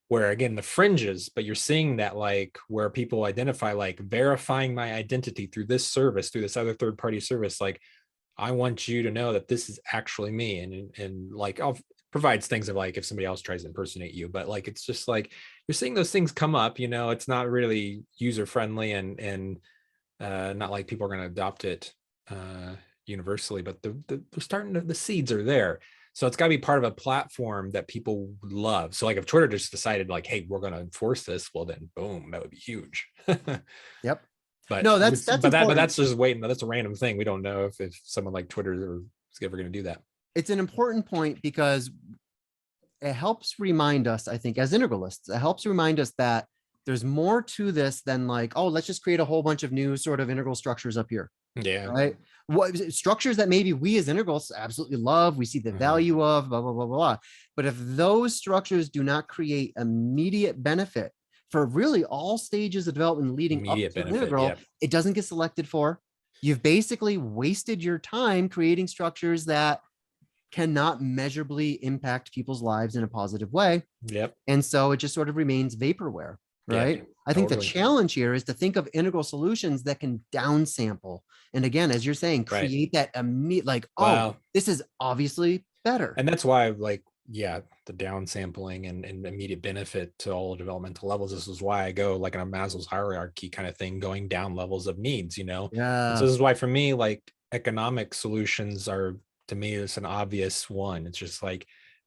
where again, the fringes, but you're seeing that like where people identify like verifying my identity through this service, through this other third party service. Like, I want you to know that this is actually me. And like, I'll provides things of like, if somebody else tries to impersonate you, but like, it's just like, you're seeing those things come up, it's not really user friendly and not like people are going to adopt it universally, but they're starting to, the seeds are there. So it's got to be part of a platform that people love. So like if Twitter just decided like, hey, we're going to enforce this, well then boom, that would be huge. Yep. But No, that's that's just waiting. That's a random thing. We don't know if someone like Twitter is ever going to do that. It's an important point because it helps remind us, I think, as integralists, it helps remind us that there's more to this than like, oh, let's just create a whole bunch of new sort of integral structures up here. Yeah. Right. What structures that maybe we as integrals absolutely love, we see the value of, blah, blah, blah, blah. But if those structures do not create immediate benefit for really all stages of development leading Immediate up to benefit, integral, yep. It doesn't get selected for. You've basically wasted your time creating structures that cannot measurably impact people's lives in a positive way. Yep. And so it just sort of remains vaporware, right? Yep, I think the totally. challenge here is to think of integral solutions that can downsample. And again, as you're saying, create that immediate, like, oh, this is obviously better. And that's why, like, yeah, the downsampling and immediate benefit to all developmental levels. This is why I go like in a Maslow's hierarchy kind of thing, going down levels of needs, Yeah. And so this is why for me, like economic solutions are, to me, it's an obvious one. It's just like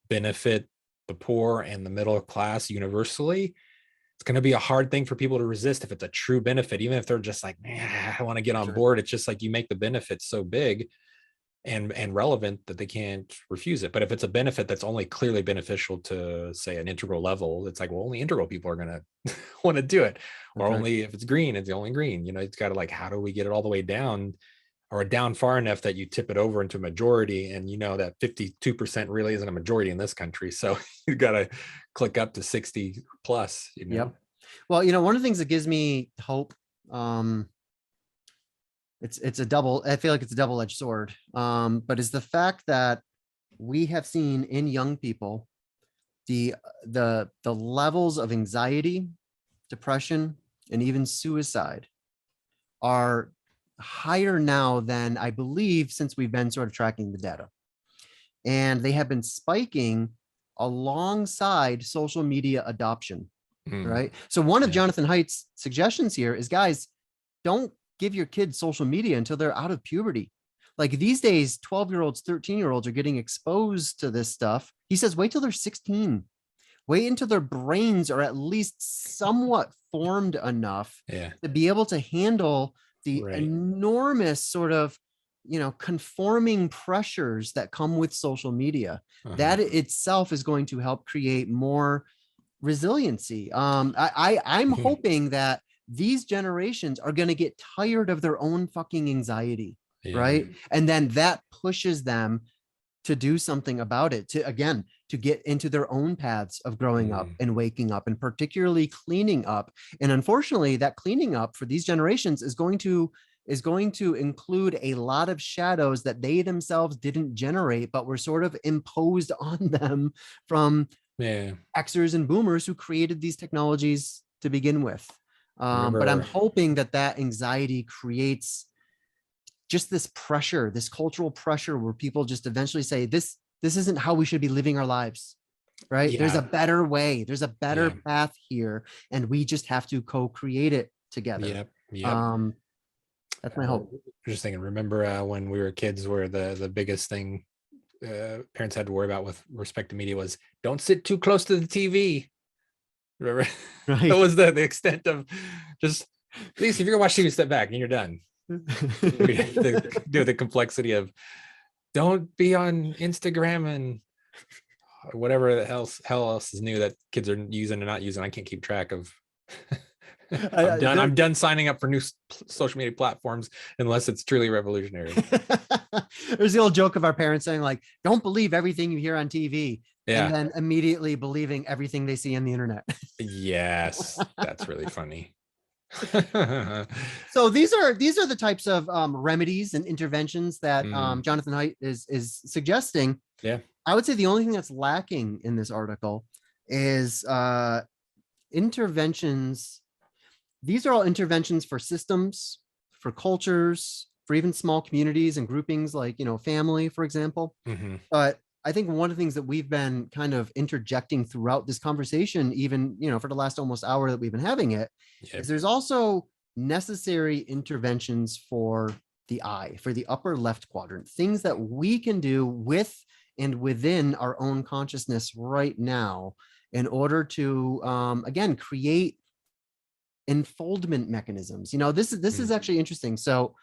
benefit the poor and the middle class universally. It's going to be a hard thing for people to resist if it's a true benefit, even if they're just like, I want to get on board. It's just like you make the benefits so big and relevant that they can't refuse it. But if it's a benefit that's only clearly beneficial to, say, an integral level, it's like, well, only integral people are going to want to do it. Or only if it's green, it's the only green. It's got to like, how do we get it all the way down, or down far enough that you tip it over into majority? And that 52% really isn't a majority in this country. So you got to click up to 60 plus, Yep. Well, one of the things that gives me hope, it's a double, I feel like it's a double-edged sword, but is the fact that we have seen in young people the levels of anxiety, depression, and even suicide are higher now than I believe since we've been sort of tracking the data. And they have been spiking alongside social media adoption, right? So one of Jonathan Haidt's suggestions here is, guys, don't give your kids social media until they're out of puberty. Like these days, 12-year-olds, 13-year-olds are getting exposed to this stuff. He says, wait till they're 16. Wait until their brains are at least somewhat formed enough to be able to handle the enormous sort of, conforming pressures that come with social media. That itself is going to help create more resiliency. I'm hoping that these generations are going to get tired of their own fucking anxiety, right? And then that pushes them to do something about it, to get into their own paths of growing up and waking up, and particularly cleaning up. And unfortunately, that cleaning up for these generations is going to include a lot of shadows that they themselves didn't generate, but were sort of imposed on them from Xers and boomers who created these technologies to begin with. But I'm hoping that anxiety creates just this pressure, this cultural pressure where people just eventually say, this isn't how we should be living our lives, right? There's a Yeah. better way. There's a better Yeah. path here, and we just have to co-create it together. Yep. Yep. Um, that's my hope. Just thinking, remember when we were kids, where the biggest thing parents had to worry about with respect to media was don't sit too close to the TV. Remember? That Right. was the extent of just, please, if you're gonna watch TV, step back and you're done. The complexity of don't be on Instagram and whatever the hell else is new that kids are using and not using. I can't keep track of. I'm done signing up for new social media platforms unless it's truly revolutionary. There's the old joke of our parents saying, like, don't believe everything you hear on TV. Yeah. And then immediately believing everything they see on the internet. Yes, that's really funny. So these are the types of remedies and interventions that Jonathan Haidt is suggesting. Yeah. I would say the only thing that's lacking in this article is interventions. These are all interventions for systems, for cultures, for even small communities and groupings like, family, for example. But I think one of the things that we've been kind of interjecting throughout this conversation, even, for the last almost hour that we've been having it, is there's also necessary interventions for the eye, for the upper left quadrant, things that we can do with and within our own consciousness right now in order to, again, create enfoldment mechanisms. This is actually interesting. So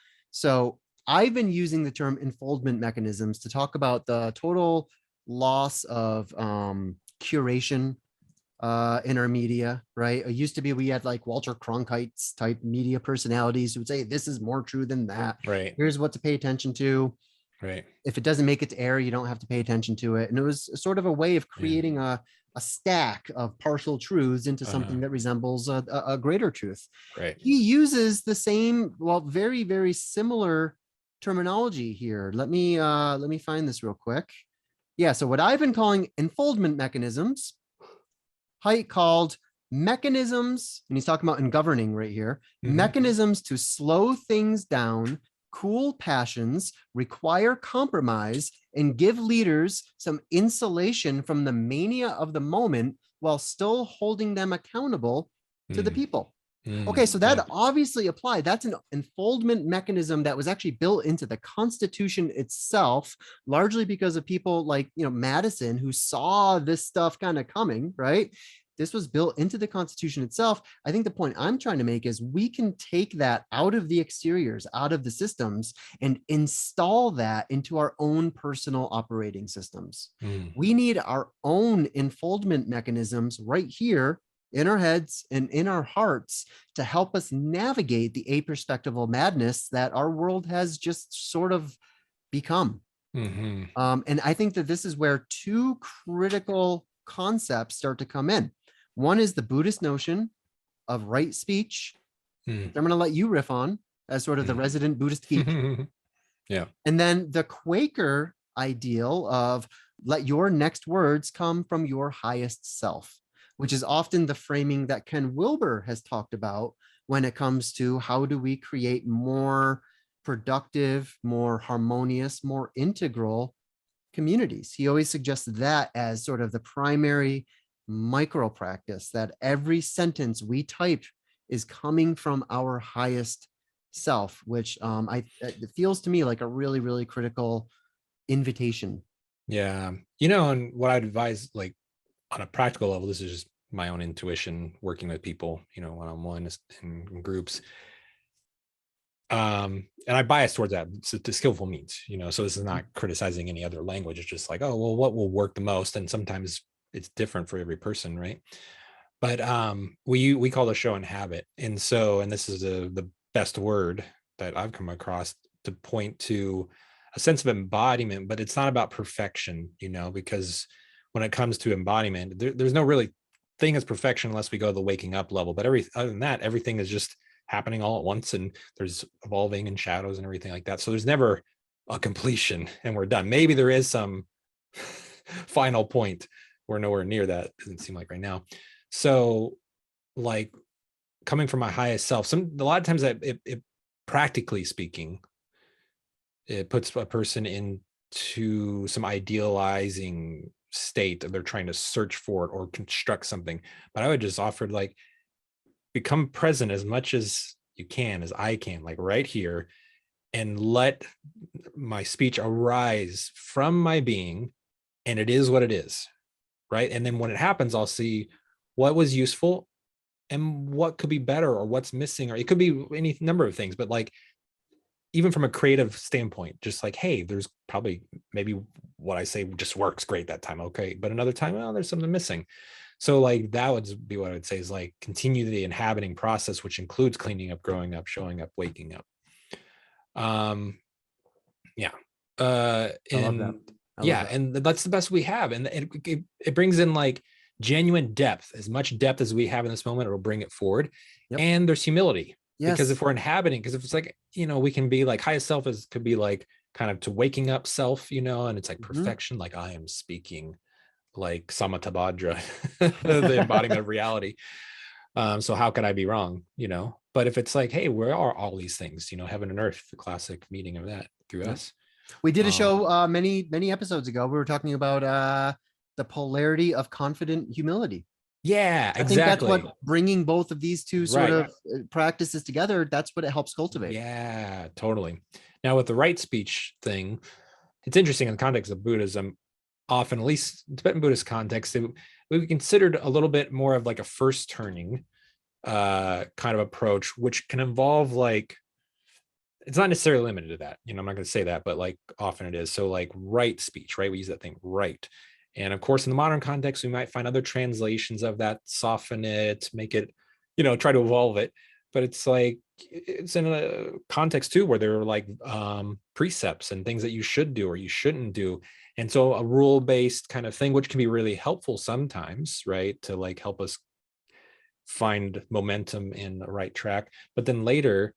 I've been using the term enfoldment mechanisms to talk about the total loss of curation in our media, right? It used to be we had like Walter Cronkite's type media personalities who would say, this is more true than that. Right. Here's what to pay attention to. Right. If it doesn't make it to air, you don't have to pay attention to it. And it was sort of a way of creating a stack of partial truths into something that resembles a greater truth. Right. He uses the same, very, very similar terminology here. Let me find this real quick. Yeah, so what I've been calling enfoldment mechanisms, Haidt called mechanisms, and he's talking about in governing right here, mechanisms to slow things down, cool passions, require compromise, and give leaders some insulation from the mania of the moment while still holding them accountable to the people. Okay, so that obviously applied. That's an enfoldment mechanism that was actually built into the Constitution itself, largely because of people like, Madison, who saw this stuff kind of coming, right? This was built into the Constitution itself. I think the point I'm trying to make is we can take that out of the exteriors, out of the systems, and install that into our own personal operating systems. We need our own enfoldment mechanisms right here in our heads and in our hearts to help us navigate the aperspectival madness that our world has just sort of become. And I think that this is where two critical concepts start to come in. One is the Buddhist notion of right speech. I'm going to let you riff on as sort of the resident Buddhist geek. Yeah. And then the Quaker ideal of let your next words come from your highest self, which is often the framing that Ken Wilber has talked about when it comes to how do we create more productive, more harmonious, more integral communities. He always suggests that as sort of the primary micro practice, that every sentence we type is coming from our highest self, which it feels to me like a really, really critical invitation. Yeah. And what I'd advise, like on a practical level, this is just my own intuition working with people, one-on-one in groups. And I bias towards that to skillful means, so this is not criticizing any other language. It's just like, oh, well, what will work the most? And sometimes it's different for every person. Right. But we call the show Inhabit. And this is the best word that I've come across to point to a sense of embodiment, but it's not about perfection, because when it comes to embodiment, there's no really thing as perfection unless we go to the waking up level. But other than that, everything is just happening all at once, and there's evolving and shadows and everything like that. So there's never a completion and we're done. Maybe there is some final point. We're nowhere near that. Doesn't seem like right now. So like coming from my highest self, a lot of times it practically speaking, it puts a person into some idealizing state that they're trying to search for it or construct something. But I would just offer like, become present as much as you can, as I can, like right here, and let my speech arise from my being, and it is what it is, right? And then when it happens, I'll see what was useful and what could be better, or what's missing, or it could be any number of things. But like, even from a creative standpoint, just like, hey, there's probably, maybe what I say just works great that time, okay, but another time, well, there's something missing. So like, that would be what I would say is like, continue the inhabiting process, which includes cleaning up, growing up, showing up, waking up. Yeah. I love that. And I love yeah, that. and that's the best we have. And it brings in like genuine depth, as much depth as we have in this moment, it'll bring it forward. Yep. And there's humility, because if Yes. we're inhabiting, because if it's like, we can be like, highest self is, could be like kind of to waking up self, and it's like Mhm. perfection, like I am speaking like Samatabhadra, the embodiment of reality. So how could I be wrong? But if it's like, hey, where are all these things? Heaven and earth, the classic meaning of that through Yep. us. We did a Um, show many episodes ago. We were talking about the polarity of confident humility. yeah, I think that's what exactly. bringing both of these two sort Right. of practices together, that's what it helps cultivate. Yeah, totally. Now with the right speech thing, it's interesting in the context of Buddhism. Often, at least Tibetan Buddhist context, we considered a little bit more of like a first turning kind of approach, which can involve like, it's not necessarily limited to that. I'm not going to say that, but like often it is. So like right speech, right? We use that thing, right. And of course, in the modern context, we might find other translations of that, soften it, make it, try to evolve it. But it's like, it's in a context too, where there are like precepts and things that you should do or you shouldn't do. And so a rule-based kind of thing, which can be really helpful sometimes, right? To like help us find momentum in the right track. But then later,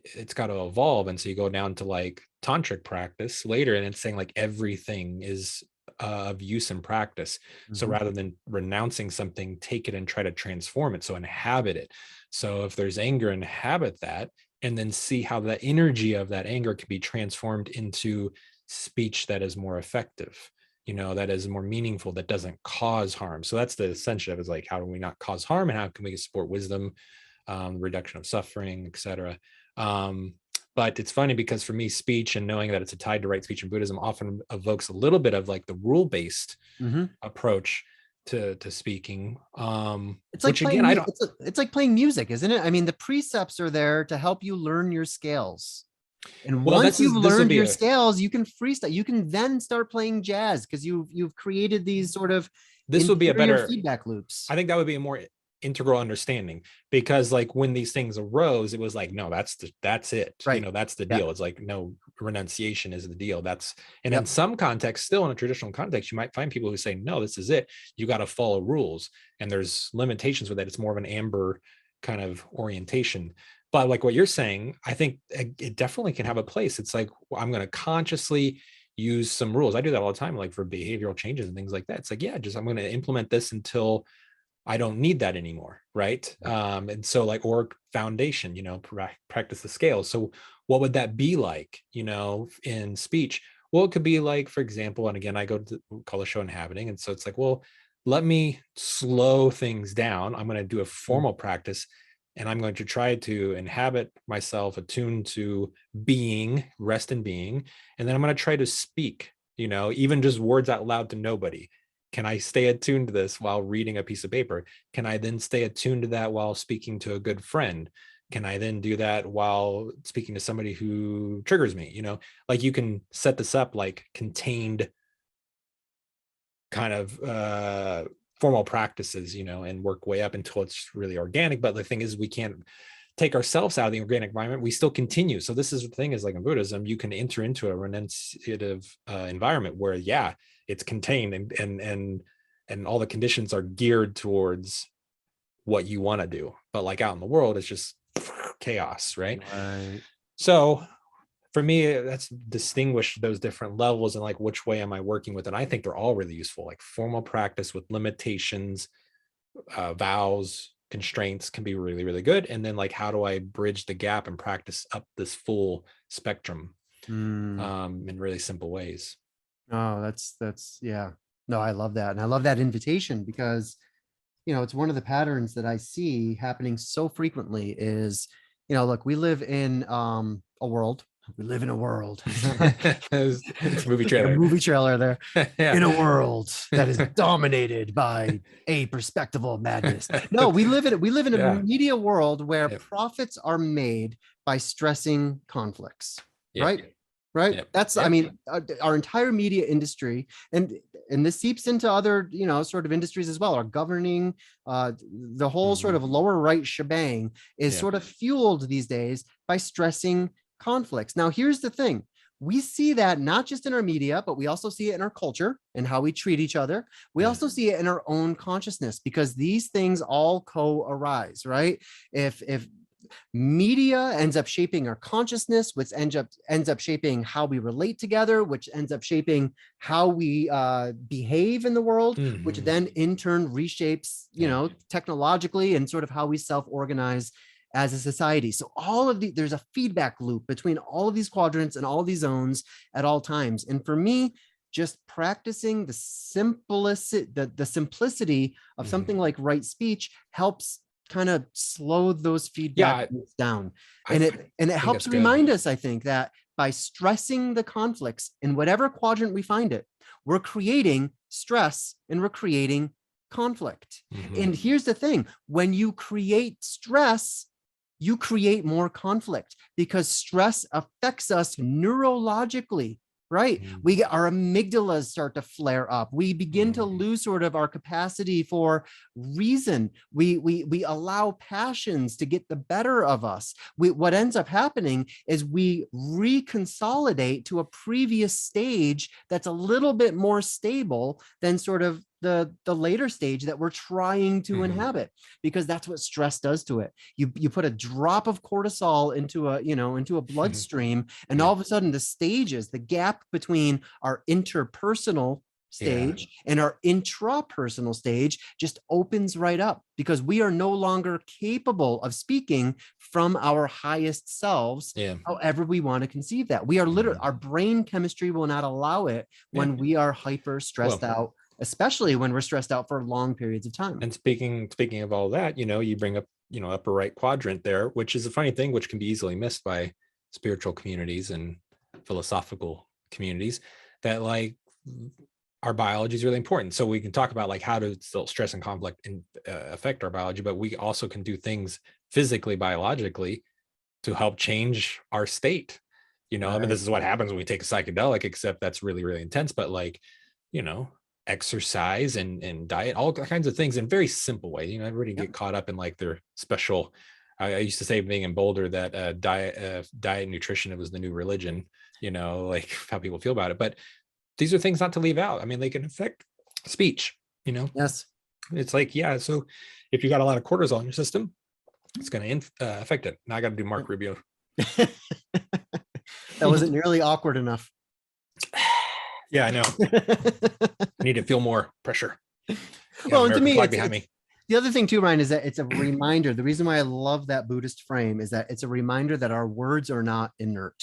it's got to evolve, and so you go down to like tantric practice later, and it's saying like everything is of use in practice. So Mhm. rather than renouncing something, take it and try to transform it, so inhabit it. So if there's anger, inhabit that, and then see how the energy of that anger can be transformed into speech that is more effective, that is more meaningful, that doesn't cause harm. So that's the essential of, is like, how do we not cause harm, and how can we support wisdom, reduction of suffering, etc. But it's funny because for me, speech and knowing that it's tied to right speech in Buddhism often evokes a little bit of like the rule-based Mhm. approach to speaking. It's like Which again, I don't. it's like playing music, isn't it? I mean, the precepts are there to help you learn your scales. And Well, once you've this will learned be your a scales, you can freestyle. You can then start playing jazz because you've created these sort of this would be a interior better. feedback loops. I think that would be a more integral understanding, because like when these things arose, it was like, no, that's it, Right. that's the Yeah. deal. It's like, no, renunciation is the deal. That's, and in Yep. some context, still in a traditional context, you might find people who say, no, this is it, you got to follow rules, and there's limitations with it. It's more of an amber kind of orientation. But like what you're saying, I think it definitely can have a place. It's like, well, I'm going to consciously use some rules. I do that all the time, like for behavioral changes and things like that. It's like, yeah, just I'm going to implement this until I don't need that anymore, right? And so like, or foundation, practice the scales. So what would that be like, in speech? Well, it could be like, for example, and again, I go to call the show Inhabiting, and so it's like, well, let me slow things down. I'm going to do a Mhm. formal practice, and I'm going to try to inhabit myself, attune to being, rest in being, and then I'm going to try to speak, even just words out loud to nobody. Can I stay attuned to this while reading a piece of paper? Can I then stay attuned to that while speaking to a good friend? Can I then do that while speaking to somebody who triggers me? Like you can set this up like contained kind of formal practices, and work way up until it's really organic. But the thing is, we can't take ourselves out of the organic environment. We still continue. So this is the thing, is like in Buddhism, you can enter into a renunciative environment where, yeah, it's contained, and all the conditions are geared towards what you want to do. But like out in the world, it's just chaos, right? Right. So for me, that's distinguish those different levels and like, which way am I working with? And I think they're all really useful. Like formal practice with limitations, vows, constraints can be really, really good. And then like, how do I bridge the gap and practice up this full spectrum? in really simple ways. Oh, that's yeah. No, I love that. And I love that invitation because, it's one of the patterns that I see happening so frequently is, look, we live in a world. We live in a world. Movie A trailer. movie trailer there. Yeah. In a world that is dominated by a perspective of madness. No, we live in a Yeah. media world where Yep. profits are made by stressing conflicts, Yep. right? Right. Yep. That's, Yep. I mean, our entire media industry, and this seeps into other, sort of industries as well. Our governing, the whole sort of lower right shebang is Yeah. sort of fueled these days by stressing conflicts. Now, here's the thing. We see that not just in our media, but we also see it in our culture and how we treat each other. We also see it in our own consciousness because these things all co-arise, right? If media ends up shaping our consciousness, which ends up shaping how we relate together, which ends up shaping how we behave in the world, which then in turn reshapes, technologically and sort of how we self-organize as a society. So there's a feedback loop between all of these quadrants and all of these zones at all times. And for me, just practicing the simplicity of something like right speech helps kind of slow those feedback loops down. And it helps remind us, I think, that by stressing the conflicts in whatever quadrant we find it, we're creating stress and we're creating conflict. And here's the thing, when you create stress, you create more conflict because stress affects us neurologically, right? We get our amygdalas start to flare up. We begin to lose sort of our capacity for reason. We allow passions to get the better of us. What ends up happening is we reconsolidate to a previous stage that's a little bit more stable than sort of the later stage that we're trying to inhabit, because that's what stress does to it. You put a drop of cortisol into a bloodstream, and all of a sudden the gap between our interpersonal stage and our intrapersonal stage just opens right up, because we are no longer capable of speaking from our highest selves, however we want to conceive that. We are literally, our brain chemistry will not allow it when we are hyper stressed out, especially when we're stressed out for long periods of time. And speaking of all that, you bring up, upper right quadrant there, which is a funny thing, which can be easily missed by spiritual communities and philosophical communities, that like our biology is really important. So we can talk about like how do still stress and conflict affect our biology, but we also can do things physically, biologically to help change our state. I mean, this is what happens when we take a psychedelic, except that's really, really intense, but like, exercise and diet, all kinds of things in very simple way. Everybody get caught up in like their special, I used to say being in Boulder that diet nutrition, it was the new religion, like how people feel about it. But these are things not to leave out. I mean, they can affect speech, Yes. It's like, so if you got a lot of cortisol in your system, it's going to affect it. Now I got to do Mark Rubio. That wasn't nearly awkward enough. Yeah, I know. I need to feel more pressure. Well, and to me, the other thing too, Ryan, is that it's a reminder. The reason why I love that Buddhist frame is that it's a reminder that our words are not inert.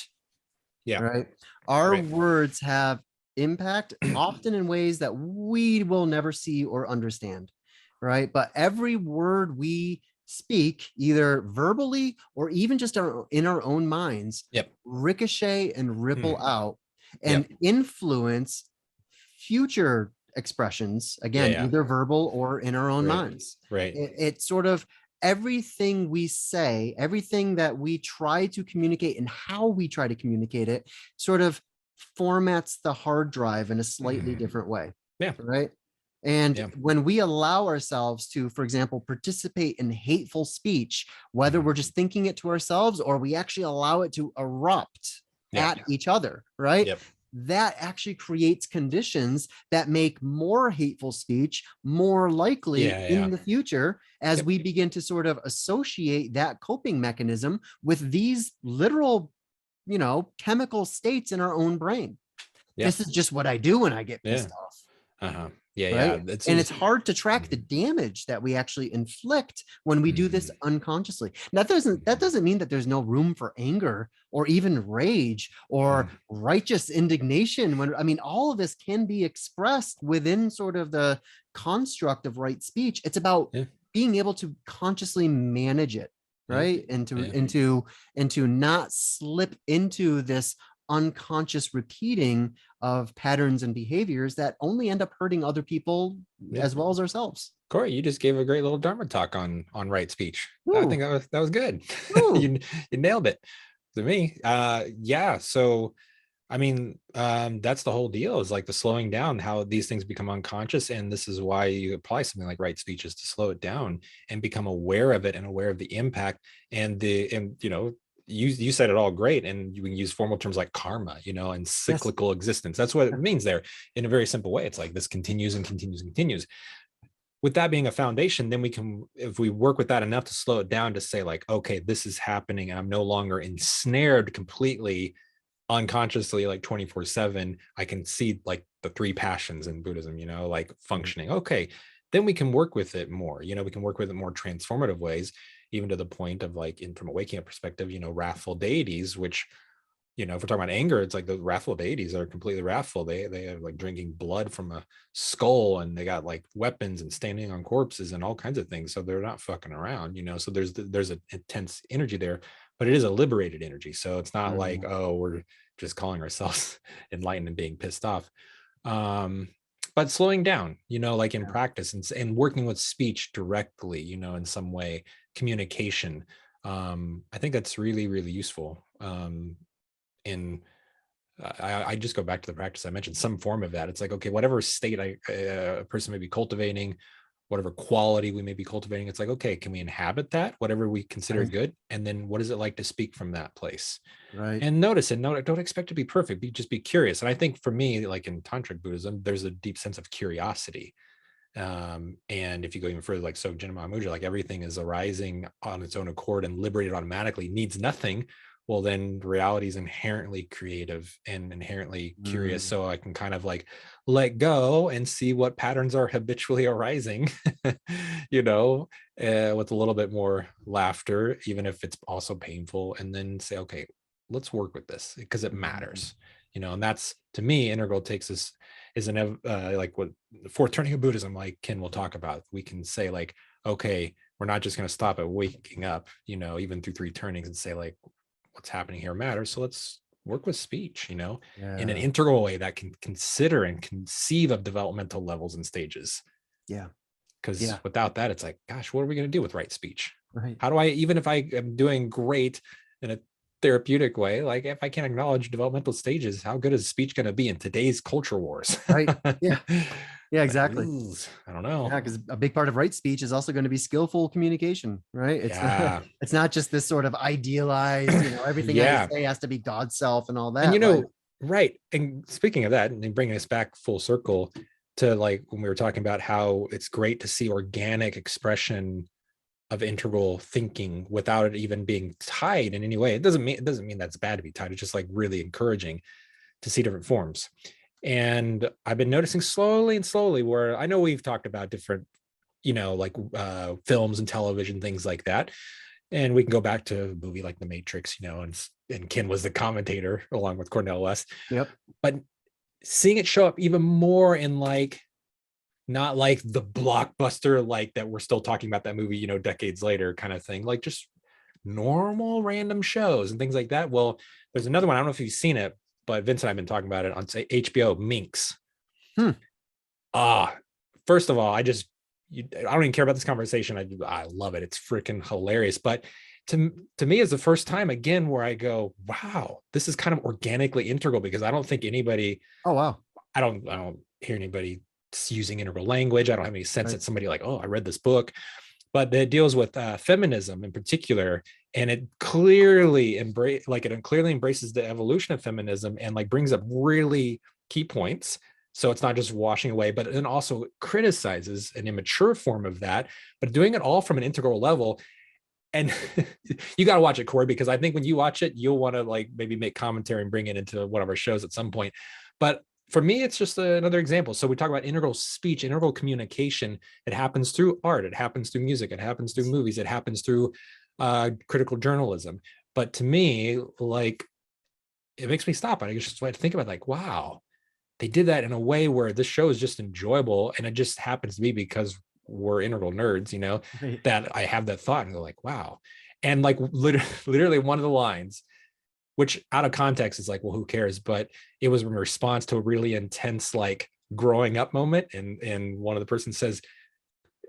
Yeah. Right. Our words have impact, often in ways that we will never see or understand. Right. But every word we speak, either verbally or even just in our own minds, ricochet and ripple out and influence future expressions, again, either verbal or in our own minds. It's sort of everything we say, everything that we try to communicate and how we try to communicate it sort of formats the hard drive in a slightly different way. Right. And when we allow ourselves to, for example, participate in hateful speech, whether we're just thinking it to ourselves or we actually allow it to erupt at each other, right? That actually creates conditions that make more hateful speech more likely in the future as we begin to sort of associate that coping mechanism with these literal, chemical states in our own brain. This is just what I do when I get pissed off. Yeah, yeah. right? It's And it's hard to track the Mhm. damage that we actually inflict when we do this Mhm. unconsciously. That doesn't mean that there's no room for anger or even rage or Mhm. righteous indignation. When I mean, all of this can be expressed within sort of the construct of right speech. It's about Yeah, being able to consciously manage it, yeah, right? And to yeah. not slip into this unconscious repeating of patterns and behaviors that only end up hurting other people Yeah. as well as ourselves. Corey, you just gave a great little Dharma talk on right speech. I Ooh, think that was good. ooh, You nailed it to me. Yeah. So I mean, that's the whole deal, is like the slowing down, how these things become unconscious. And this is why you apply something like right speech, is to slow it down and become aware of it and aware of the impact. And you said it all great. And you can use formal terms like karma, and yes, cyclical existence. That's what it means there, in a very simple way. It's like this continues and continues and continues. With that being a foundation, then we can, if we work with that enough to slow it down, to say like, okay, this is happening and I'm no longer ensnared completely unconsciously, like 24/7. I can see like the three passions in Buddhism, like functioning. Okay, then we can work with it more. We can work with it more transformative ways, even to the point of like, from a waking up perspective, wrathful deities, which, if we're talking about anger, it's like the wrathful deities are completely wrathful. They have like drinking blood from a skull, and they got like weapons and standing on corpses and all kinds of things. So they're not fucking around, So there's an intense energy there, but it is a liberated energy. So it's not like, mhm, oh, we're just calling ourselves enlightened and being pissed off. Um, but slowing down, like in yeah, practice, and working with speech directly, in some way, communication. I think that's really, really useful. In I just go back to the practice I mentioned, some form of that. It's like, okay, whatever state a person may be cultivating, whatever quality we may be cultivating, it's like, okay, can we inhabit that, whatever we consider right, good? And then what is it like to speak from that place? right, And notice it. No, don't expect to be perfect. Just be curious. And I think for me, like in tantric Buddhism, there's a deep sense of curiosity. And if you go even further, like Sogyal Mahamudra, like everything is arising on its own accord and liberated automatically, needs nothing. Well, then reality is inherently creative and inherently curious. mm, So I can kind of like let go and see what patterns are habitually arising, with a little bit more laughter, even if it's also painful, and then say, okay, let's work with this because it mm, matters, and that's, to me, integral takes us, is like what the fourth turning of Buddhism, like Ken will talk about. We can say like, okay, we're not just going to stop at waking up, even through three turnings, and say like, what's happening here matters. So let's work with speech, in an yeah, integral way that can consider and conceive of developmental levels and stages. yeah, Because yeah, without that, it's like, gosh, what are we going to do with right speech? right. How do I, even if I am doing great in a therapeutic way, like if I can't acknowledge developmental stages, how good is speech going to be in today's culture wars? Right. Yeah. Yeah, Like, exactly. ooh, I don't know. Yeah, because a big part of right speech is also going to be skillful communication, right? It's not Yeah. it's not just this sort of idealized, everything I Yeah. say has to be God's self and all And that. Like, right. And speaking of that, and bringing us back full circle to like when we were talking about how it's great to see organic expression of integral thinking without it even being tied in any way. It doesn't mean that's bad to be tied. It's just like really encouraging to see different forms. And I've been noticing slowly and slowly, where I know we've talked about different, like films and television, things like that. And we can go back to a movie like The Matrix, and Ken was the commentator along with Cornel West. yep. But seeing it show up even more in like, not like the blockbuster, like that we're still talking about that movie, decades later kind of thing, like just normal random shows and things like that. Well, there's another one. I don't know if you've seen it, but Vince and I've been talking about it on, say, HBO, Minx. Hmm. Ah, first of all, I don't even care about this conversation. I love it. It's freaking hilarious. But to me, it's the first time again where I go, wow, this is kind of organically integral, because I don't think anybody, Oh, wow. I don't hear anybody using integral language. I don't have any sense Right. that somebody like, oh, I read this book, but it deals with feminism in particular, and it clearly embraces the evolution of feminism, and like brings up really key points. So it's not just washing away, but then also criticizes an immature form of that, but doing it all from an integral level. And you got to watch it, Corey, because I think when you watch it, you'll want to like maybe make commentary and bring it into one of our shows at some point. But for me, it's just another example. So we talk about integral speech, integral communication. It happens through art. It happens through music. It happens through movies. It happens through critical journalism. But to me, like, it makes me stop. I just think about, like, wow, they did that in a way where this show is just enjoyable. And it just happens to be because we're integral nerds, Right. that I have that thought and they're like, wow. And like literally one of the lines, which out of context is like, well, who cares? But it was in response to a really intense, like, growing up moment. And one of the person says,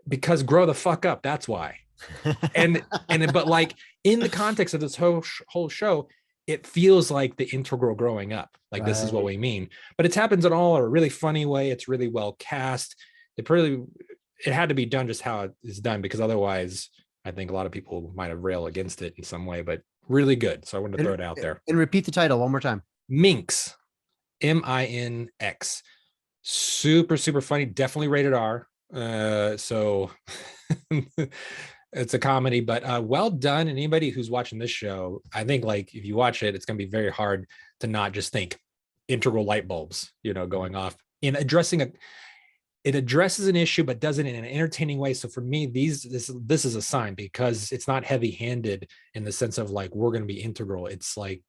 because grow the fuck up. That's why. But like, in the context of this whole show, it feels like the integral growing up. Like, this is what Right. we mean. But it happens in all a really funny way. It's really well cast. It had to be done just how it is done, because otherwise I think a lot of people might have railed against it in some way, but really good. So I wanted to throw it out there. And repeat the title one more time. Minx, Minx. Super, super funny. Definitely rated R. So it's a comedy, but well done. And anybody who's watching this show, I think, like, if you watch it, it's going to be very hard to not just think integral light bulbs, going off in addressing it addresses an issue, but does it in an entertaining way. So for me, this is a sign, because it's not heavy-handed in the sense of like, we're going to be integral. It's like,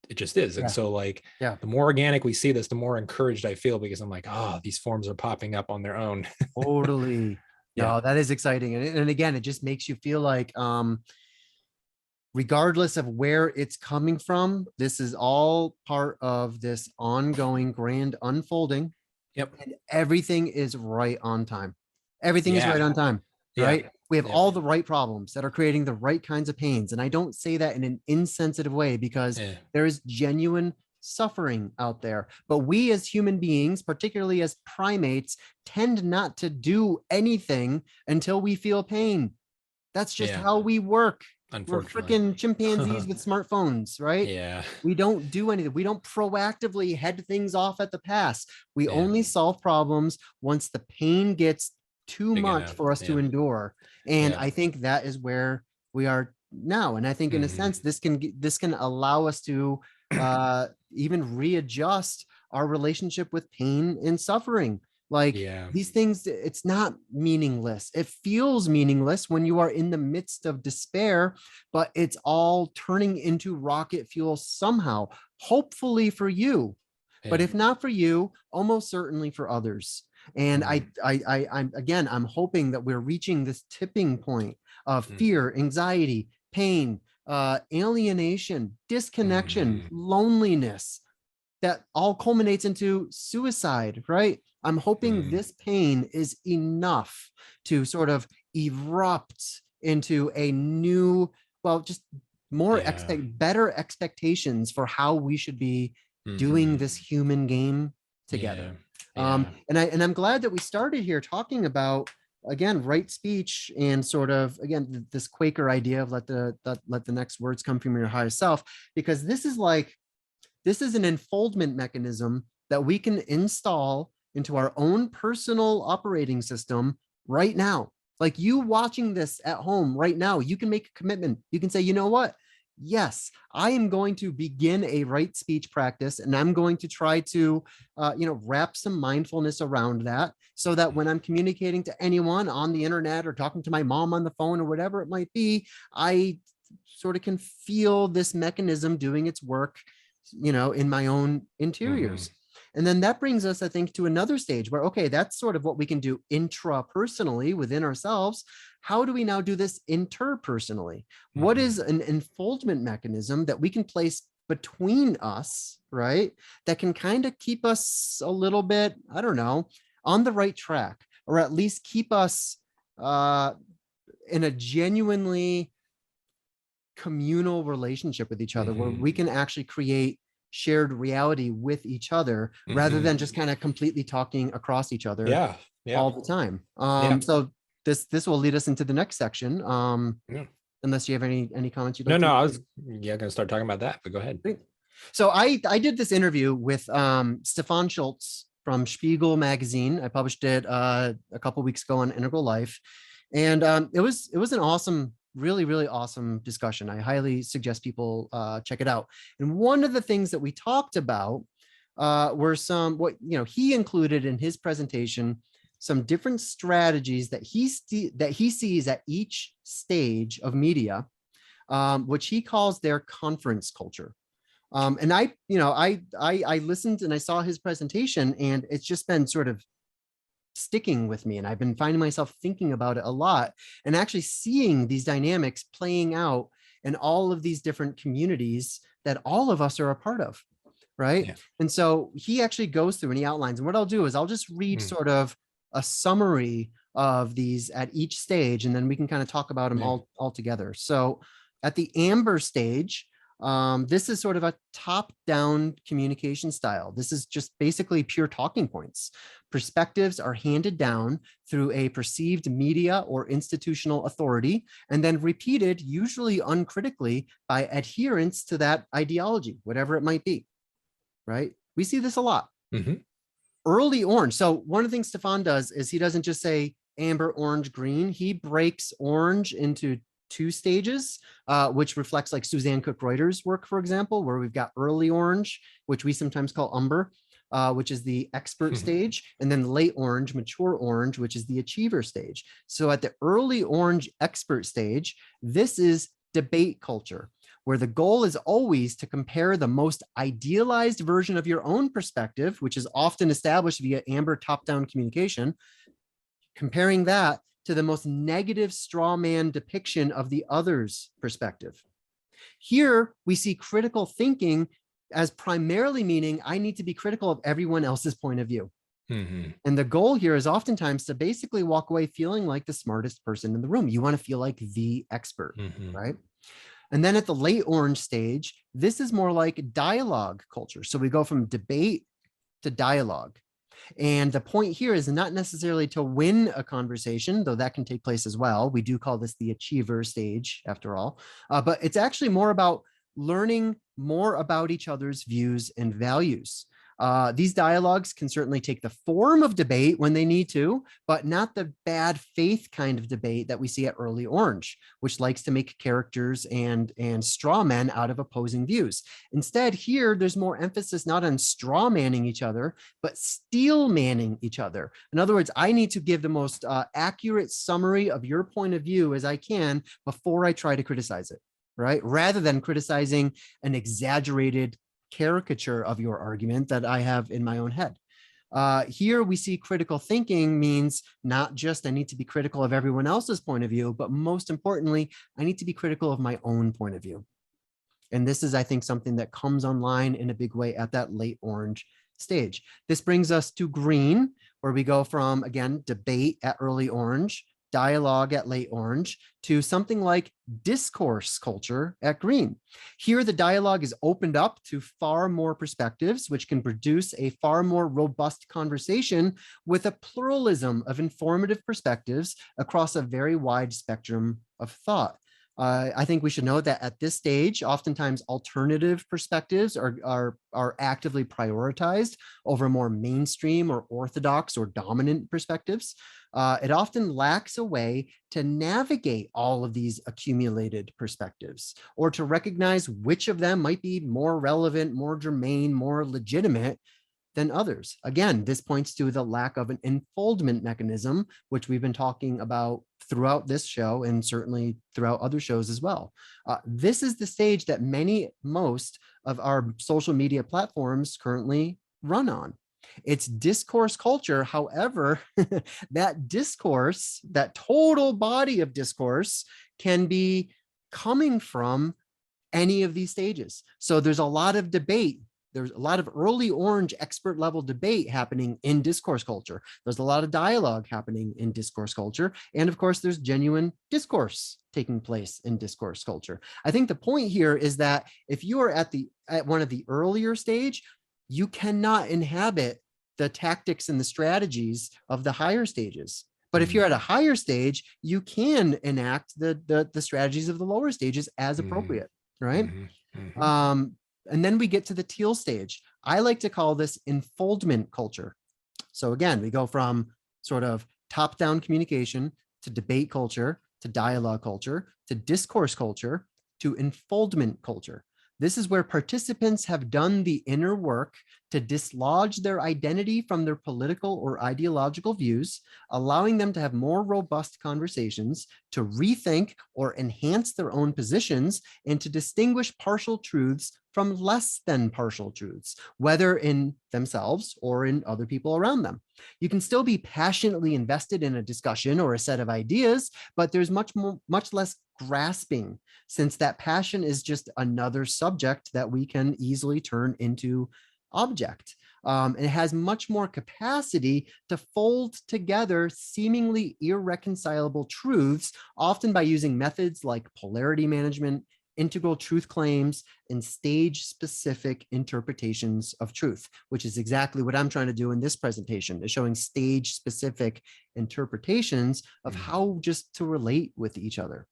it just is. And so, like, Yeah. the more organic we see this, the more encouraged I feel, because I'm like, oh, these forms are popping up on their own. Totally. Yeah. No, that is exciting. And again, it just makes you feel like, regardless of where it's coming from, this is all part of this ongoing grand unfolding. Yep. And everything is right on time. Everything is right Yeah. on time, Yeah. right? We have Yep. all the right problems that are creating the right kinds of pains. And I don't say that in an insensitive way, because Yeah. there is genuine suffering out there. But we as human beings, particularly as primates, tend not to do anything until we feel pain. That's just Yeah. how we work. We're Unfortunately. freaking chimpanzees with smartphones, right? Yeah. We don't do anything. We don't proactively head things off at the pass. We Yeah. only solve problems once the pain gets too Big much enough. for us to Yeah. endure. And Yeah. I think that is where we are now. And I think in a sense, this can allow us to even readjust our relationship with pain and suffering. Like, Yeah. these things, it's not meaningless. It feels meaningless when you are in the midst of despair, but it's all turning into rocket fuel somehow, hopefully for you. But Yeah. if not for you, almost certainly for others. And I'm hoping that we're reaching this tipping point of fear, anxiety, pain, alienation, disconnection, loneliness, that all culminates into suicide, right? I'm hoping this pain is enough to sort of erupt into a new, well, just more better expectations for how we should be doing this human game together. Yeah. And I'm glad that we started here talking about, again, right speech, and sort of, again, this Quaker idea of let the next words come from your higher self, because this is an enfoldment mechanism that we can install into our own personal operating system right now. Like, you watching this at home right now, you can make a commitment. You can say, you know what? Yes, I am going to begin a right speech practice, and I'm going to try to, wrap some mindfulness around that, so that when I'm communicating to anyone on the internet or talking to my mom on the phone or whatever it might be, I sort of can feel this mechanism doing its work, in my own interiors. And then that brings us, I think, to another stage where, okay, that's sort of what we can do intrapersonally within ourselves. How do we now do this interpersonally? What is an enfoldment mechanism that we can place between us, right? That can kind of keep us a little bit, I don't know, on the right track, or at least keep us in a genuinely communal relationship with each other, where we can actually create shared reality with each other, rather than just kind of completely talking across each other all the time. So this will lead us into the next section. Unless you have any comments you'd like to. I was gonna start talking about that, but go ahead. So I did this interview with Stefan Schultz from Spiegel magazine. I published it a couple weeks ago on Integral Life, and it was an awesome, really, really awesome discussion. I highly suggest people check it out. And one of the things that we talked about were some, what, he included in his presentation, some different strategies that he sees at each stage of media, which he calls their conference culture. And I listened and I saw his presentation, and it's just been sort of sticking with me. And I've been finding myself thinking about it a lot and actually seeing these dynamics playing out in all of these different communities that all of us are a part of. Right. Yeah. And so he actually goes through and he outlines, and what I'll do is I'll just read sort of a summary of these at each stage, and then we can kind of talk about them all together. So at the amber stage, this is sort of a top-down communication style. This is just basically pure talking points. Perspectives are handed down through a perceived media or institutional authority, and then repeated, usually uncritically, by adherents to that ideology, whatever it might be. Right? We see this a lot. Early orange. So one of the things Stefan does is he doesn't just say amber, orange, green. He breaks orange into 2 stages, which reflects like Suzanne Cook-Reuter's work, for example, where we've got early orange, which we sometimes call umber, which is the expert stage, and then late orange, mature orange, which is the achiever stage. So at the early orange expert stage, this is debate culture, where the goal is always to compare the most idealized version of your own perspective, which is often established via amber top-down communication, comparing that to the most negative straw man depiction of the other's perspective. Here, we see critical thinking as primarily meaning I need to be critical of everyone else's point of view. And the goal here is oftentimes to basically walk away feeling like the smartest person in the room. You want to feel like the expert, right? And then at the late orange stage, this is more like dialogue culture. So we go from debate to dialogue. And the point here is not necessarily to win a conversation, though that can take place as well. We do call this the achiever stage, after all. But it's actually more about learning more about each other's views and values. These dialogues can certainly take the form of debate when they need to, but not the bad faith kind of debate that we see at early orange, which likes to make characters and straw men out of opposing views. Instead, here, there's more emphasis not on straw manning each other, but steel manning each other. In other words, I need to give the most accurate summary of your point of view as I can before I try to criticize it, right? Rather than criticizing an exaggerated caricature of your argument that I have in my own head. Here we see critical thinking means not just I need to be critical of everyone else's point of view, but most importantly, I need to be critical of my own point of view. And this is, I think, something that comes online in a big way at that late orange stage. This brings us to green, where we go from, again, debate at early orange, dialogue at late orange, to something like discourse culture at green. Here, the dialogue is opened up to far more perspectives, which can produce a far more robust conversation with a pluralism of informative perspectives across a very wide spectrum of thought. I think we should know that at this stage, oftentimes alternative perspectives are actively prioritized over more mainstream or orthodox or dominant perspectives. It often lacks a way to navigate all of these accumulated perspectives, or to recognize which of them might be more relevant, more germane, more legitimate than others. Again, this points to the lack of an enfoldment mechanism, which we've been talking about throughout this show and certainly throughout other shows as well. This is the stage that most of our social media platforms currently run on. It's discourse culture. However, that discourse, that total body of discourse, can be coming from any of these stages. So there's a lot of debate. There's a lot of early orange expert level debate happening in discourse culture. There's a lot of dialogue happening in discourse culture. And of course, there's genuine discourse taking place in discourse culture. I think the point here is that if you are at one of the earlier stage, you cannot inhabit the tactics and the strategies of the higher stages. But if you're at a higher stage, you can enact the strategies of the lower stages as appropriate, right? And then we get to the teal stage. I like to call this enfoldment culture. So again, we go from sort of top-down communication to debate culture, to dialogue culture, to discourse culture, to enfoldment culture. This is where participants have done the inner work to dislodge their identity from their political or ideological views, allowing them to have more robust conversations, to rethink or enhance their own positions, and to distinguish partial truths from less than partial truths, whether in themselves or in other people around them. You can still be passionately invested in a discussion or a set of ideas, but there's much less grasping, since that passion is just another subject that we can easily turn into object. It has much more capacity to fold together seemingly irreconcilable truths, often by using methods like polarity management, integral truth claims, and stage-specific interpretations of truth, which is exactly what I'm trying to do in this presentation, is showing stage-specific interpretations of how just to relate with each other.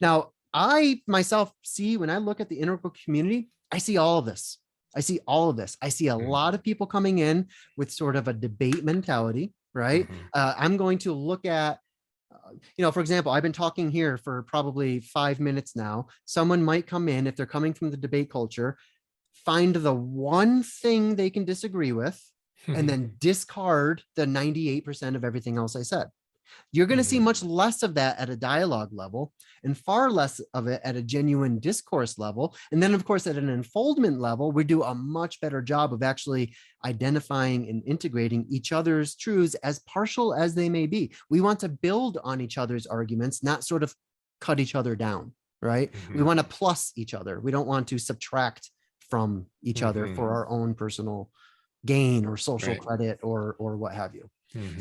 Now, I myself see, when I look at the integral community, I see all of this. I see all of this. I see a lot of people coming in with sort of a debate mentality, right? I'm going to look at, for example, I've been talking here for probably 5 minutes now. Someone might come in, if they're coming from the debate culture, find the one thing they can disagree with, and then discard the 98% of everything else I said. You're going to see much less of that at a dialogue level, and far less of it at a genuine discourse level. And then, of course, at an enfoldment level, we do a much better job of actually identifying and integrating each other's truths, as partial as they may be. We want to build on each other's arguments, not sort of cut each other down, right? We want to plus each other. We don't want to subtract from each other for our own personal gain or social credit or what have you.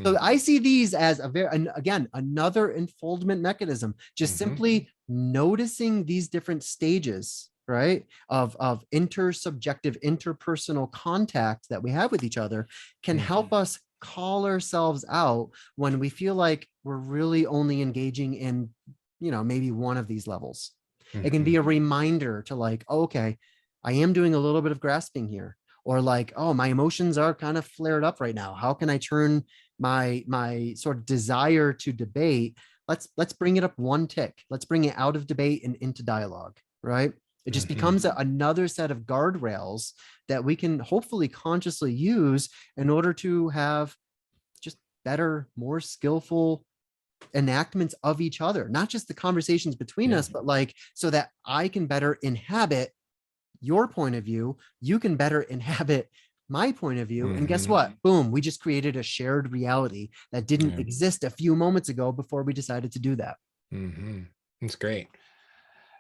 So I see these as again, another enfoldment mechanism, just simply noticing these different stages, right, of intersubjective, interpersonal contact that we have with each other can help us call ourselves out when we feel like we're really only engaging in, maybe one of these levels. It can be a reminder to like, oh, okay, I am doing a little bit of grasping here. Or like, oh, my emotions are kind of flared up right now. How can I turn my sort of desire to debate? Let's bring it up one tick. Let's bring it out of debate and into dialogue, right? It just becomes another set of guardrails that we can hopefully consciously use in order to have just better, more skillful enactments of each other, not just the conversations between us, but like, so that I can better inhabit your point of view, you can better inhabit my point of view. And guess what? Boom, we just created a shared reality that didn't exist a few moments ago before we decided to do that. That's great.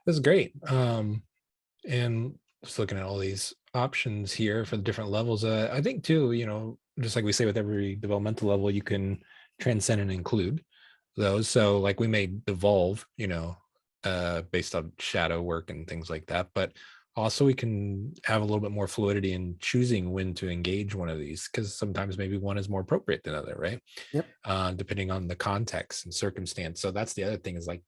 That's great. And just looking at all these options here for the different levels, I think too, just like we say with every developmental level, you can transcend and include those. So like we may devolve, based on shadow work and things like that, but also we can have a little bit more fluidity in choosing when to engage one of these, because sometimes maybe one is more appropriate than other, right? Depending on the context and circumstance. So that's the other thing, is like,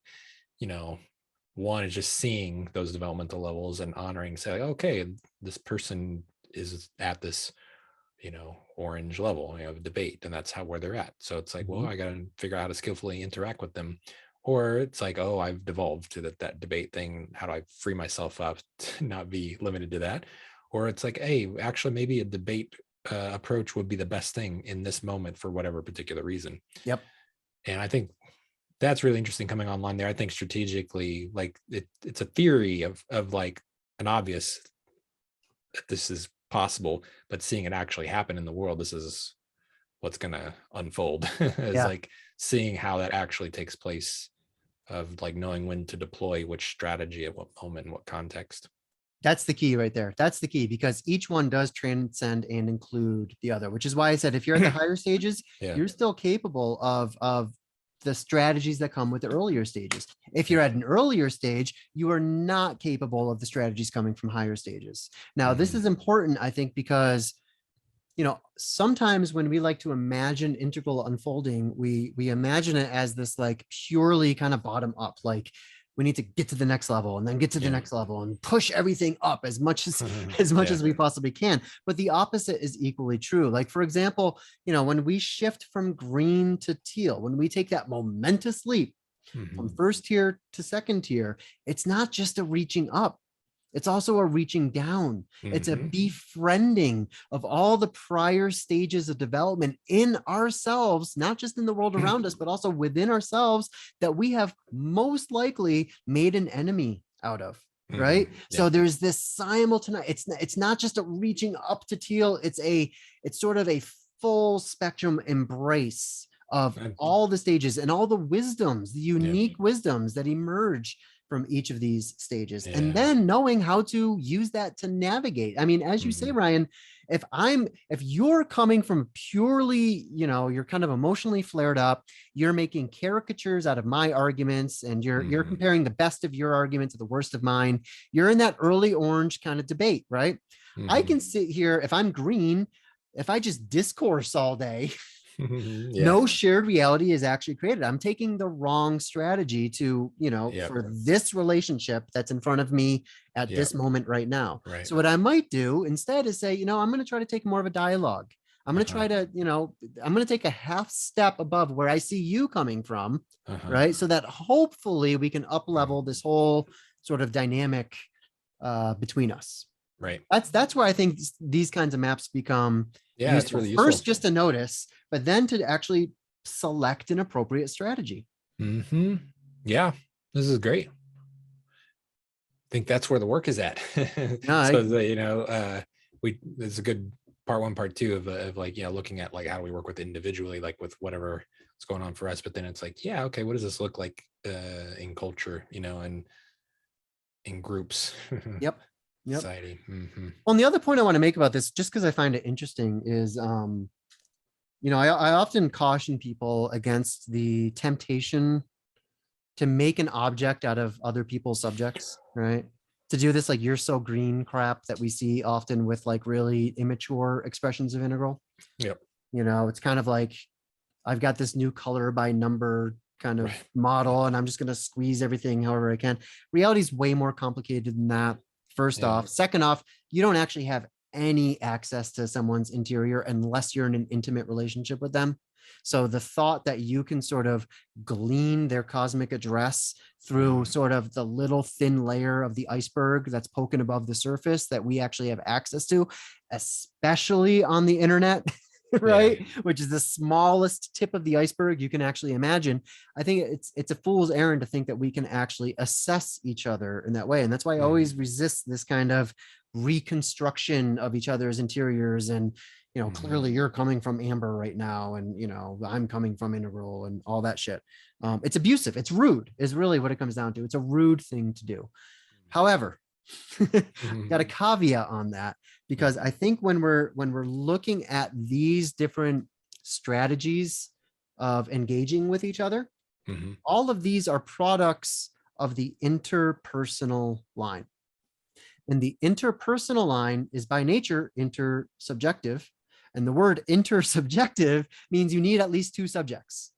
one is just seeing those developmental levels and honoring, say, okay, this person is at this, orange level, debate, and that's where they're at. So it's like, well, I got to figure out how to skillfully interact with them. Or it's like, oh, I've devolved to that debate thing. How do I free myself up to not be limited to that? Or it's like, hey, actually, maybe a debate approach would be the best thing in this moment for whatever particular reason. And I think that's really interesting coming online there. I think strategically, like it's a theory of like an obvious that this is possible, but seeing it actually happen in the world, this is what's going to unfold. Is like seeing how that actually takes place, of like knowing when to deploy which strategy at what moment, in what context. That's the key right there. That's the key, because each one does transcend and include the other, which is why I said, if you're at the higher stages, you're still capable of the strategies that come with the earlier stages. If you're at an earlier stage, you are not capable of the strategies coming from higher stages. Now, this is important, I think, because sometimes when we like to imagine integral unfolding, we imagine it as this like purely kind of bottom up, like we need to get to the next level and then get to the next level and push everything up as much as we possibly can. But the opposite is equally true. Like, for example, when we shift from green to teal, when we take that momentous leap from first tier to second tier, it's not just a reaching up. It's also a reaching down. It's a Mhm. befriending of all the prior stages of development in ourselves, not just in the world around us, but also within ourselves that we have most likely made an enemy out of. Right. So Yep. there's this simultaneous, it's not just a reaching up to teal. It's sort of a full spectrum embrace of And- all the stages and all the wisdoms, the Yep. unique wisdoms that emerge from each of these stages, and Yeah. then knowing how to use that to navigate. I mean, as you say, Mhm. Ryan, if you're coming from purely, you're kind of emotionally flared up, you're making caricatures out of my arguments, and you're Mhm. comparing the best of your argument to the worst of mine, you're in that early orange kind of debate, right? I Mhm. can sit here, if I'm green, if I just discourse all day, Yeah. no shared reality is actually created. I'm taking the wrong strategy to, Yep. for this relationship that's in front of me at Yep. this moment right now. Right. So what I might do instead is say, I'm going to try to take more of a dialogue. I'm going to Uh-huh. try to, I'm going to take a half step above where I see you coming from, Uh-huh. right? So that hopefully we can up level this whole sort of dynamic between us. Right. That's where I think these kinds of maps become Yeah, it's useful. really useful. First, just to notice, but then to actually select an appropriate strategy. Yeah, this is great. I think that's where the work is at. No, So there's a good part one, part two of like, looking at like how do we work with individually, like with whatever is going on for us. But then it's like, yeah, okay, what does this look like in culture, and in groups, yep. society. Well, and the other point I want to make about this, just because I find it interesting, is I often caution people against the temptation to make an object out of other people's subjects, right? To do this like "you're so green" crap that we see often with like really immature expressions of integral. Yep. It's kind of like, I've got this new color by number kind of Right. model, and I'm just going to squeeze everything however I can. Reality is way more complicated than that. First Yeah. off. Second off, you don't actually have any access to someone's interior unless you're in an intimate relationship with them. So the thought that you can sort of glean their cosmic address through sort of the little thin layer of the iceberg that's poking above the surface that we actually have access to, especially on the internet, right? Which is the smallest tip of the iceberg you can actually imagine. I think it's a fool's errand to think that we can actually assess each other in that way. And that's why I always resist this kind of reconstruction of each other's interiors. And clearly you're coming from amber right now, and I'm coming from integral and all that shit. It's abusive, it's rude, is really what it comes down to. It's a rude thing to do. However, got a caveat on that, because I think when we're looking at these different strategies of engaging with each other, all of these are products of the interpersonal line. And the interpersonal line is by nature intersubjective. And the word intersubjective means you need at least two subjects,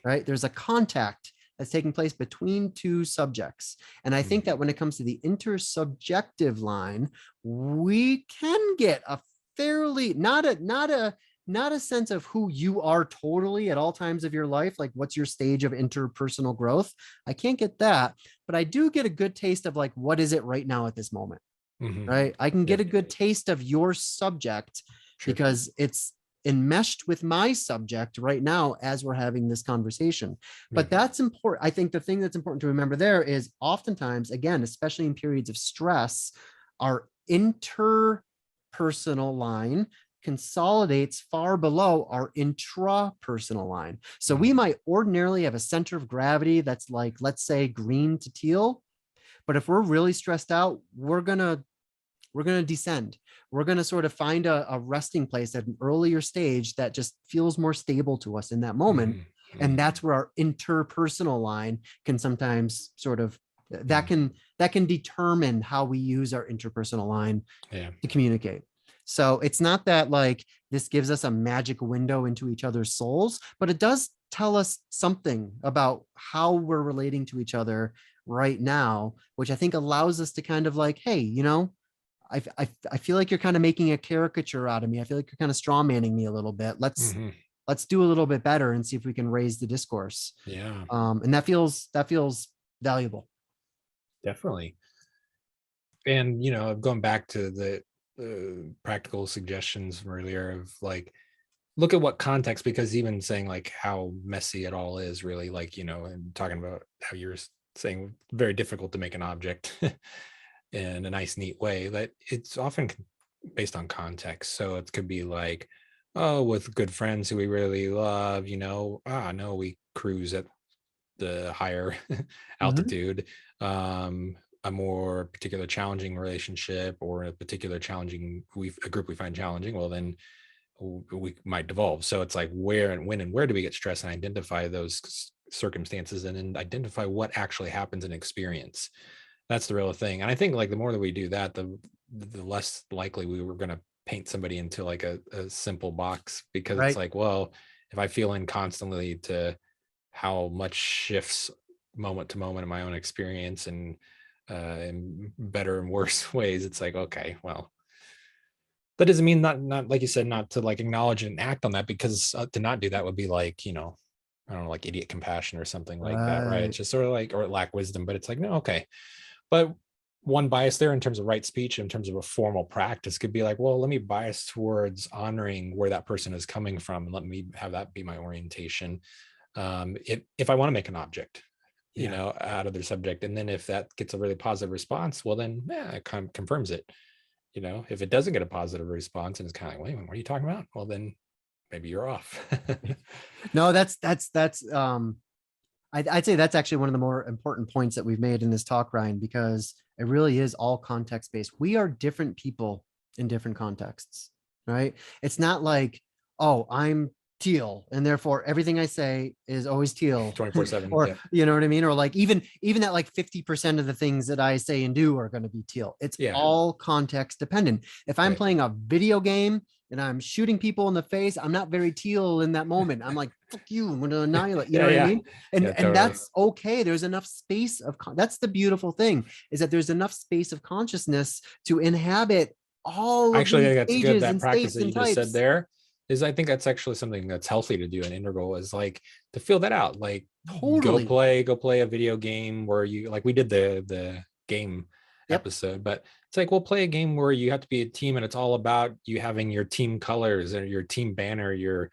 right? There's a contact that's taking place between two subjects. And I think that when it comes to the intersubjective line, we can get a fairly, not a sense of who you are totally at all times of your life, like what's your stage of interpersonal growth. I can't get that, but I do get a good taste of like, what is it right now at this moment, right? I can get a good taste of your subject because it's enmeshed with my subject right now as we're having this conversation. But that's important. I think the thing that's important to remember there is oftentimes, again, especially in periods of stress, our interpersonal line consolidates far below our intrapersonal line. So we might ordinarily have a center of gravity that's like, let's say, green to teal. But if we're really stressed out, we're going to descend. We're going to sort of find a resting place at an earlier stage that just feels more stable to us in that moment. And that's where our interpersonal line can sometimes sort of, that can determine how we use our interpersonal line to communicate. So it's not that like this gives us a magic window into each other's souls, but it does tell us something about how we're relating to each other right now, which I think allows us to kind of like, hey, I feel like you're kind of making a caricature out of me. I feel like you're kind of straw manning me a little bit. Let's do a little bit better and see if we can raise the discourse. And that feels valuable. Definitely. And, going back to the practical suggestions from earlier of like, look at what context, because even saying like how messy it all is really, like, and talking about how you're saying very difficult to make an object in a nice, neat way, that it's often based on context. So it could be like, oh, with good friends who we really love, no, we cruise at the higher Mhm. altitude. A more particular challenging relationship, or a particular challenging a group we find challenging, well then we might devolve. So it's like, where and when and where do we get stressed, and identify those circumstances, and then identify what actually happens in experience. That's the real thing. And I think like the more that we do that, the less likely we were going to paint somebody into like a simple box, because it's Right. like, well, if I feel in constantly to how much shifts moment to moment in my own experience, and in better and worse ways, it's like, okay, well, that doesn't mean not like you said, not to like acknowledge and act on that, because to not do that would be like, I don't know, like idiot compassion or something like that, right? Right. It's just sort of like, or lack wisdom. But it's like, no, okay. But one bias there in terms of right speech, in terms of a formal practice, could be like, well, let me bias towards honoring where that person is coming from, and let me have that be my orientation. If I want to make an object, Yeah. out of their subject, and then if that gets a really positive response, well then, yeah, it confirms it. If it doesn't get a positive response, and it's kind of like, wait, what are you talking about? Well, then maybe you're off. No, I'd say that's actually one of the more important points that we've made in this talk, Ryan, because it really is all context based. We are different people in different contexts, right? It's not like, oh, I'm teal and therefore everything I say is always teal 24/7. or Yeah. you know what I mean? Or like even that like 50% of the things that I say and do are going to be teal. It's Yeah. all context dependent. If I'm Right. playing a video game and I'm shooting people in the face, I'm not very teal in that moment. I'm like, fuck you, I'm going to annihilate, you know Yeah. what I Yeah. mean? and Yeah. and Totally. that's okay. There's enough space of that's the beautiful thing, is that there's enough space of consciousness to inhabit all of Actually, I these think that's good. stages That and practice states that and you just said types. there is, I think that's actually something that's healthy to do, and integral, is like to feel that out. Like, Totally. go play a video game where you, like we did the game Yep. episode, but it's like, we'll play a game where you have to be a team, and it's all about you having your team colors or your team banner, your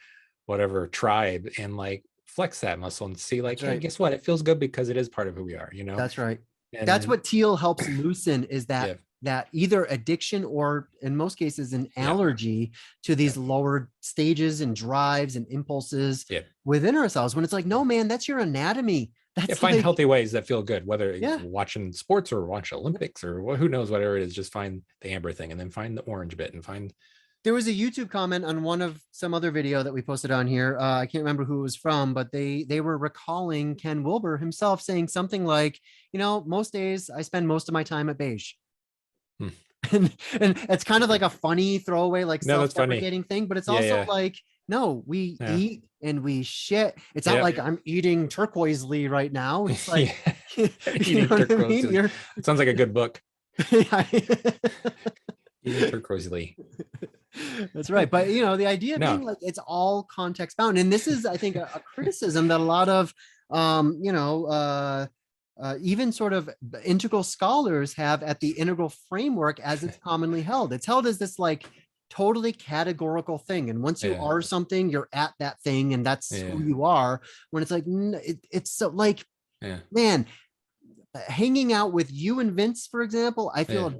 whatever tribe, and like flex that muscle and see like, That's hey, right. guess what? It feels good because it is part of who we are, That's right. That's And what teal helps loosen, is that yeah, that either addiction or in most cases an yeah, allergy to yeah, these lower stages and drives and impulses yeah. within ourselves, when it's like, no man, that's your anatomy. Yeah, That's find like, healthy ways that feel good, whether it's yeah. watching sports or watch Olympics or who knows, whatever it is. Just find the amber thing, and then find the orange bit, and find. There was a YouTube comment on one of some other video that we posted on here. I can't remember who it was from, but they were recalling Ken Wilber himself saying something like, most days I spend most of my time at beige. Hmm. And it's kind of like a funny throwaway, like No, that's funny. self-deprecating thing, but it's Yeah, also yeah, like, no, we yeah, eat and we shit. It's not yeah, like I'm eating turquoisely right now. It's like, yeah. you know Eating what I mean? turquoisely. You're It sounds like a good book. Eating turquoisely. That's right. But the idea being No, like it's all context bound. And this is, I think, a criticism that a lot of even sort of integral scholars have at the integral framework as it's commonly held. It's held as this like totally categorical thing. And once you yeah, are something, you're at that thing, and that's yeah, who you are. When it's like, it's so like, yeah, man, hanging out with you and Vince, for example, I feel yeah,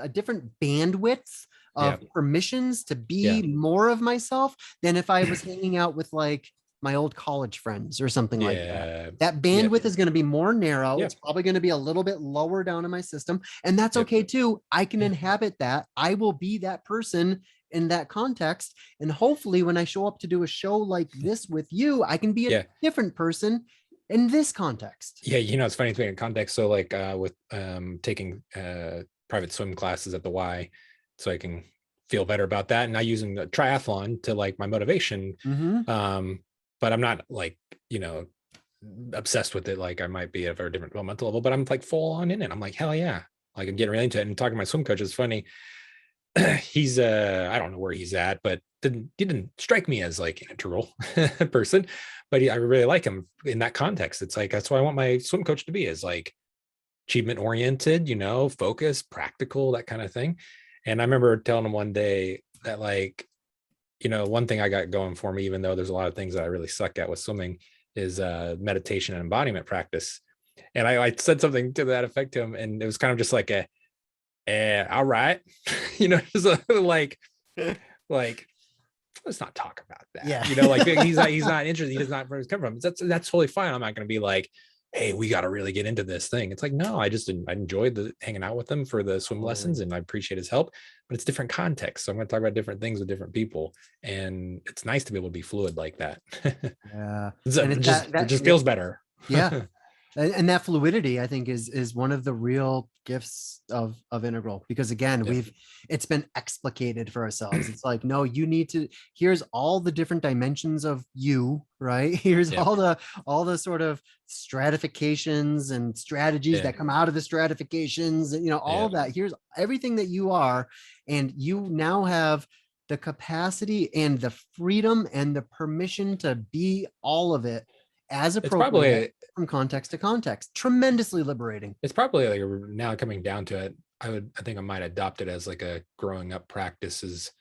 a different bandwidth yeah, of permissions to yeah, be more of myself than if I was hanging out with like my old college friends or something like that. yeah, That yeah, bandwidth is going to be more narrow. yeah, It's probably going to be a little bit lower down in my system. And that's yep, okay too. I can yeah, inhabit that. I will be that person in that context. And hopefully, when I show up to do a show like this with you, I can be a yeah. different person in this context. Yeah, it's funny thing in context. So like with taking private swim classes at the Y, so I can feel better about that. And not using the triathlon to like my motivation. Mm-hmm. But I'm not like, obsessed with it like I might be at a very different mental level, but I'm like full on in it. I'm like, hell yeah. Like I'm getting really into it. And talking to my swim coach is funny. He's I don't know where he's at, but didn't strike me as like an integral person, but I really like him in that context. It's like, that's what I want my swim coach to be, is like, achievement oriented, focus, practical, that kind of thing. And I remember telling him one day that, like, one thing I got going for me, even though there's a lot of things that I really suck at with swimming, is meditation and embodiment practice. And I said something to that effect to him, and it was kind of just like all right, just like let's not talk about that. Yeah. Like he's not interested. He does not where he's come from. That's totally fine. I'm not going to be like, hey, we got to really get into this thing. It's like, no, I enjoyed hanging out with him for the swim lessons, and I appreciate his help, but it's different context. So I'm going to talk about different things with different people. And it's nice to be able to be fluid like that. Yeah. It just feels better. Yeah. And that fluidity, I think, is one of the real gifts of Integral, because again, it's been explicated for ourselves. It's like, no, you need to, here's all the different dimensions of you, right? Here's all the sort of stratifications and strategies that come out of the stratifications, and all of that. Here's everything that you are, and you now have the capacity and the freedom and the permission to be all of it as appropriate from context to context. Tremendously liberating. It's probably like, now coming down to it, I think I might adopt it as like a growing up practices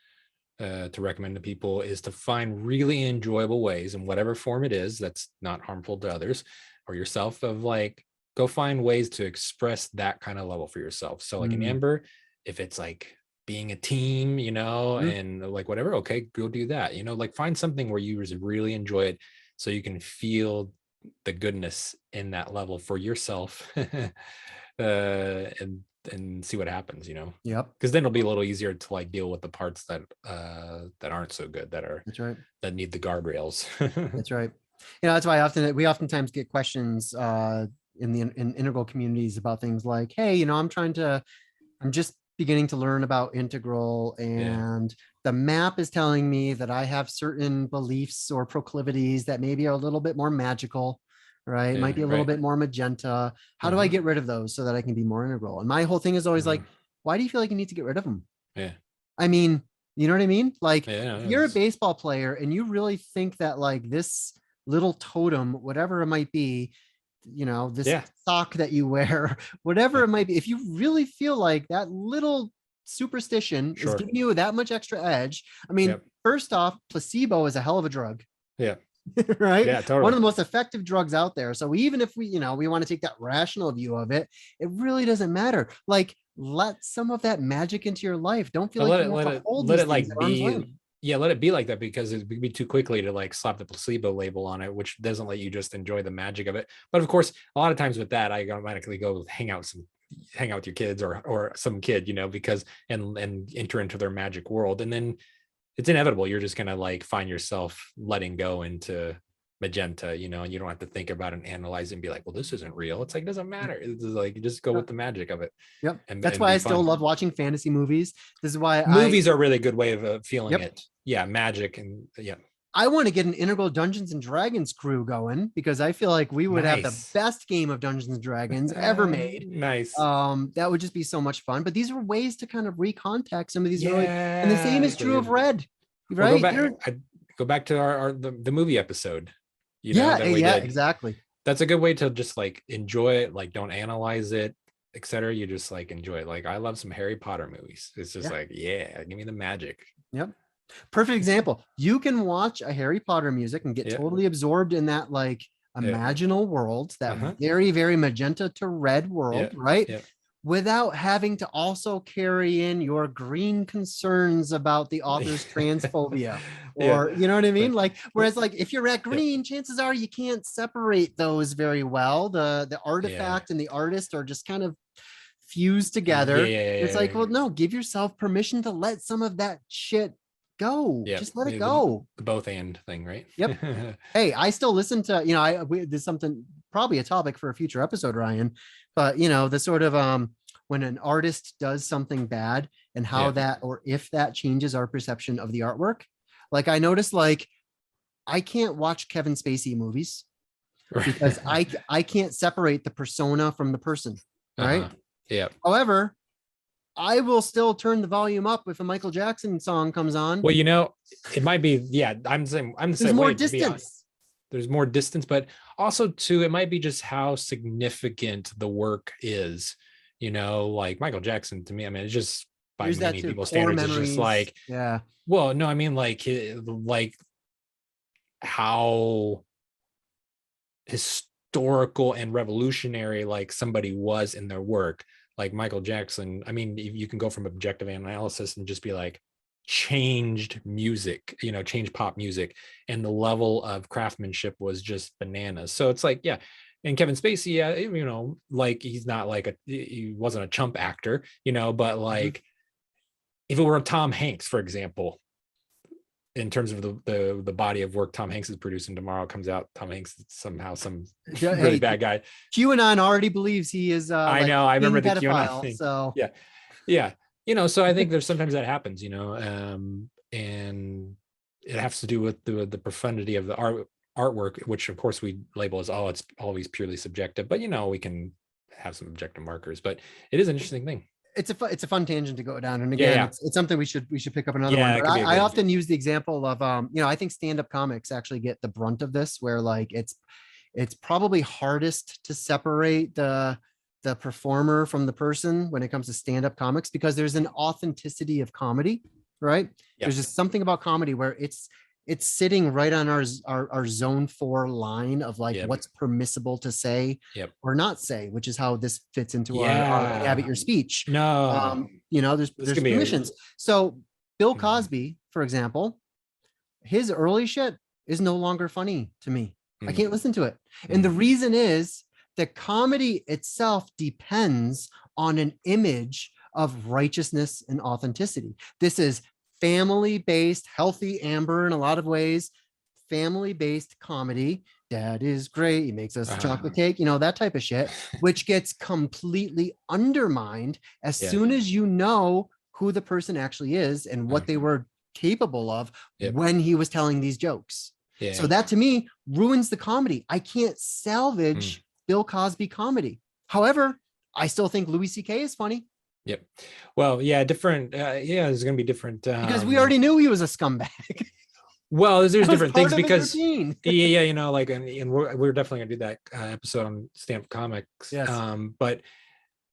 to recommend to people, is to find really enjoyable ways, in whatever form it is that's not harmful to others or yourself, of like, go find ways to express that kind of level for yourself. So like in Amber, if it's like being a team, and like whatever, okay, go do that, like find something where you really enjoy it, so you can feel the goodness in that level for yourself, and see what happens, because then it'll be a little easier to like deal with the parts that aren't so good, that need the guardrails. That's right. That's why we oftentimes get questions in Integral communities about things like, hey, I'm just beginning to learn about Integral, and the map is telling me that I have certain beliefs or proclivities that maybe are a little bit more magical, right? Might be a little bit more magenta. How do I get rid of those so that I can be more Integral? And my whole thing is always like, why do you feel like you need to get rid of them? I mean, you know what I mean? Like, if you're a baseball player and you really think that like this little totem, whatever it might be, this sock that you wear, whatever it might be, if you really feel like that little superstition is giving you that much extra edge, I mean, first off, placebo is a hell of a drug. Right? Yeah, totally. One of the most effective drugs out there. So even if we want to take that rational view of it, it really doesn't matter. Like, let some of that magic into your life. Don't feel like you have to hold these things at arm's length. Let it be like that, because it would be too quickly to like slap the placebo label on it, which doesn't let you just enjoy the magic of it. But of course, a lot of times with that, I automatically go hang out with your kids or some kid, because and enter into their magic world. And then it's inevitable. You're just going to like find yourself letting go into magenta, and you don't have to think about it and analyze it and be like, well, this isn't real. It's like, it doesn't matter. It's like, just go with the magic of it. That's why I still love watching fantasy movies. This is why movies are a really good way of feeling it. Magic. And I want to get an Integral Dungeons and Dragons crew going, because I feel like we would have the best game of Dungeons and Dragons ever made. Nice. That would just be so much fun. But these are ways to kind of recontact some of these and the same is true of Red, right? Go back to the movie episode. Exactly. That's a good way to just like enjoy it. Like, don't analyze it, etc. You just like enjoy it. Like, I love some Harry Potter movies. It's just like, give me the magic. Perfect example. You can watch a Harry Potter music and get totally absorbed in that like imaginal world, that very, very magenta to red world, right? Without having to also carry in your green concerns about the author's transphobia, or you know what I mean? Like, whereas like if you're at green, chances are you can't separate those very well. The artifact and the artist are just kind of fused together. It's like, well, no, give yourself permission to let some of that shit go. Just let it go. The both and thing, right? Hey, I still listen to, there's something, probably a topic for a future episode, Ryan, but the sort of when an artist does something bad, and how that, or if that changes our perception of the artwork. Like, I noticed, like, I can't watch Kevin Spacey movies because I can't separate the persona from the person, right? However, I will still turn the volume up if a Michael Jackson song comes on. Well, it might be, I'm the same There's way. more distance. there's more distance, but also too, it might be just how significant the work is, like Michael Jackson to me, I mean, it's just by There's that many too. people's Core standards, it's just memories. like, Yeah. well, no, I mean, like how historical and revolutionary like somebody was in their work, like Michael Jackson. I mean, you can go from objective analysis and just be like, changed music, changed pop music, and the level of craftsmanship was just bananas. So it's like, yeah. And Kevin Spacey, yeah, like he's not like he wasn't a chump actor, but like if it were Tom Hanks, for example, in terms of the body of work Tom Hanks is producing tomorrow comes out, Tom Hanks is somehow some really Hey, bad guy. QAnon already believes he is I like know. I remember king the QAnon pedophile. thing. So Yeah. Yeah. So I think there's sometimes that happens, and it has to do with the profundity of the artwork, which of course we label as, oh, it's always purely subjective, but we can have some objective markers, but it is an interesting thing. it's a fun tangent to go down. And Yeah. again, Yeah. it's something we should pick up another Yeah. one. It But could be a I good. often use the example of I think stand-up comics actually get the brunt of this, where like it's probably hardest to separate the performer from the person when it comes to stand-up comics, because there's an authenticity of comedy, right? Yep. There's just something about comedy where it's sitting right on our zone 4 line of like Yep. what's permissible to say Yep. or not say, which is how this fits into our Yeah. inhabit your speech. No. There's permissions. So Bill Mhm. Cosby, for example, his early shit is no longer funny to me. I can't listen to it. And the reason is that comedy itself depends on an image of righteousness and authenticity. This is family-based, healthy Amber in a lot of ways, family-based comedy. Dad is great. He makes us chocolate cake, that type of shit, which gets completely undermined as soon as you know who the person actually is and what they were capable of when he was telling these jokes. Yeah. So that to me ruins the comedy. I can't salvage Bill Cosby comedy. However, I still think Louis C.K. is funny. Yep. Well, yeah, different. There's going to be different. Because we already knew he was a scumbag. Well, there's different things because yeah, like, and we're definitely gonna do that episode on stand-up comics. Yes. But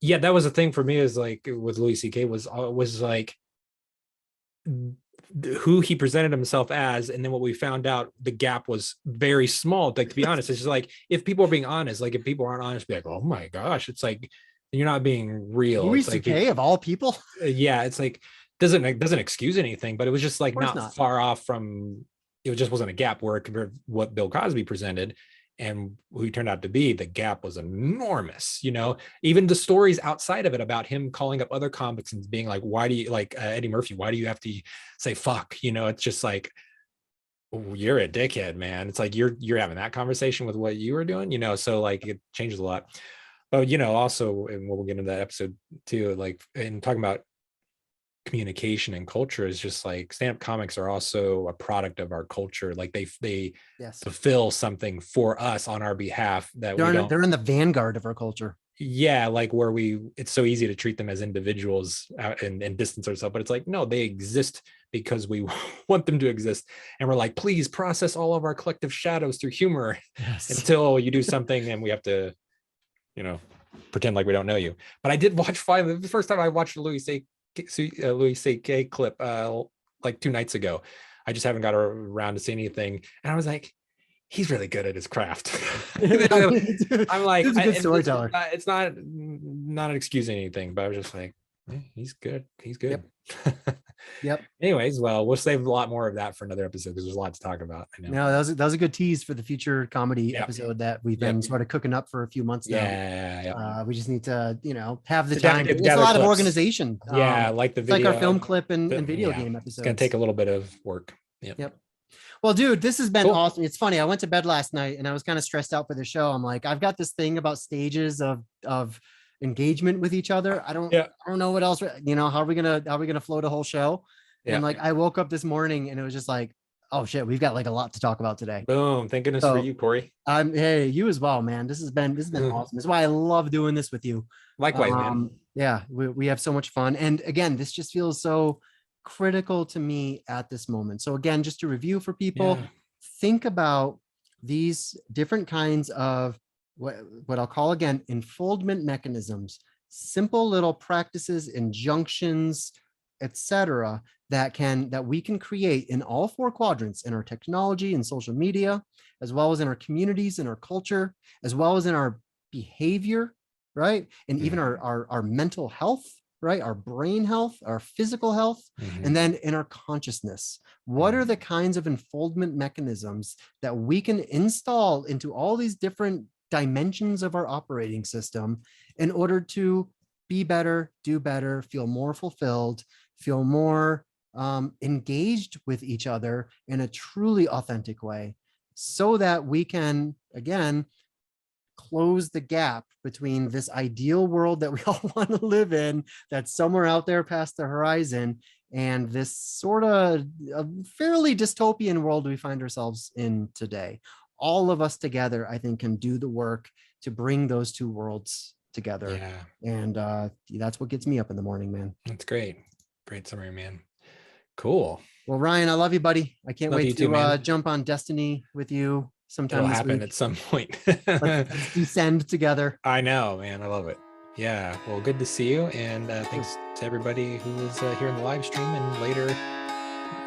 yeah, that was a thing for me, is like with Louis C.K. was like who he presented himself as, and then what we found out, the gap was very small. Like, to be honest, it's just like, if people are being honest, like if people aren't honest, be like, oh my gosh, it's like you're not being real. Louis it's like C.K. of all people. Yeah, it's like doesn't excuse anything, but it was just like not far off from, it just wasn't a gap where compared to what Bill Cosby presented and who he turned out to be. The gap was enormous. Even the stories outside of it about him calling up other comics and being like, why do you, like Eddie Murphy, why do you have to say fuck? It's just like, oh, you're a dickhead, man. It's like you're having that conversation with what you were doing, so like it changes a lot. But also, and we'll get into that episode too, like in talking about communication and culture, is just like stand-up comics are also a product of our culture. Like they fulfill something for us on our behalf that they're in the vanguard of our culture. Yeah, like where it's so easy to treat them as individuals and distance ourselves, but it's like, no, they exist because we want them to exist, and we're like, please process all of our collective shadows through humor. Yes. Until you do something and we have to pretend like we don't know you. But I did watch finally the first time I watched a Louis C.K. clip like 2 nights ago. I just haven't got around to see anything, and I was like, he's really good at his craft. I'm like, he's a good storyteller. It's not an excuse anything, but I was just like, he's good. Yep. Anyways, well, we'll save a lot more of that for another episode because there's a lot to talk about. I know. No, that was a good tease for the future comedy episode that we've been sort of cooking up for a few months now. Yeah. We just need to, have the time. It's a lot of organization. Like the video, like our film clip and video game episodes. It's gonna take a little bit of work. Yep. Well, dude, this has been awesome. It's funny. I went to bed last night and I was kind of stressed out for the show. I'm like, I've got this thing about stages of engagement with each other. I don't know what else, how are we gonna float a whole show? And like, I woke up this morning and it was just like, oh shit, we've got like a lot to talk about today. Boom. Thank goodness for you, Corey. Hey, you as well, man. This has been awesome. This is why I love doing this with you. Likewise, man. Yeah, we have so much fun. And again, this just feels so critical to me at this moment. So again, just to review for people, think about these different kinds of what I'll call again, enfoldment mechanisms, simple little practices, injunctions, etc., that we can create in all four quadrants, in our technology and social media, as well as in our communities and our culture, as well as in our behavior, right? And even our mental health, right? Our brain health, our physical health, and then in our consciousness. What are the kinds of enfoldment mechanisms that we can install into all these different dimensions of our operating system in order to be better, do better, feel more fulfilled, feel more engaged with each other in a truly authentic way, so that we can, again, close the gap between this ideal world that we all want to live in, that's somewhere out there past the horizon, and this sort of fairly dystopian world we find ourselves in today. All of us together, I think, can do the work to bring those two worlds together. Yeah. And that's what gets me up in the morning, man. That's great. Great summary, man. Cool. Well, Ryan, I love you, buddy. I can't Love you wait too, to man. jump on Destiny with you sometime It'll this happen week. at some point. Let's descend together. I know, man. I love it. Yeah. Well, good to see you. And thanks to everybody who was here in the live stream and later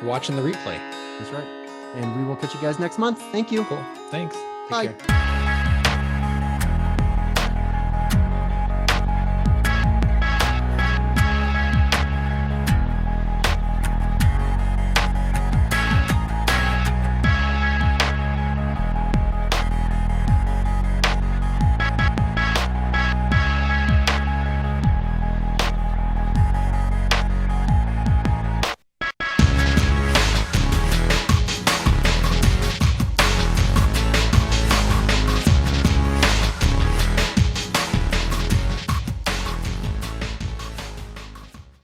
watching the replay. That's right. And we will catch you guys next month. Thank you. Cool. Thanks. Take Bye. care.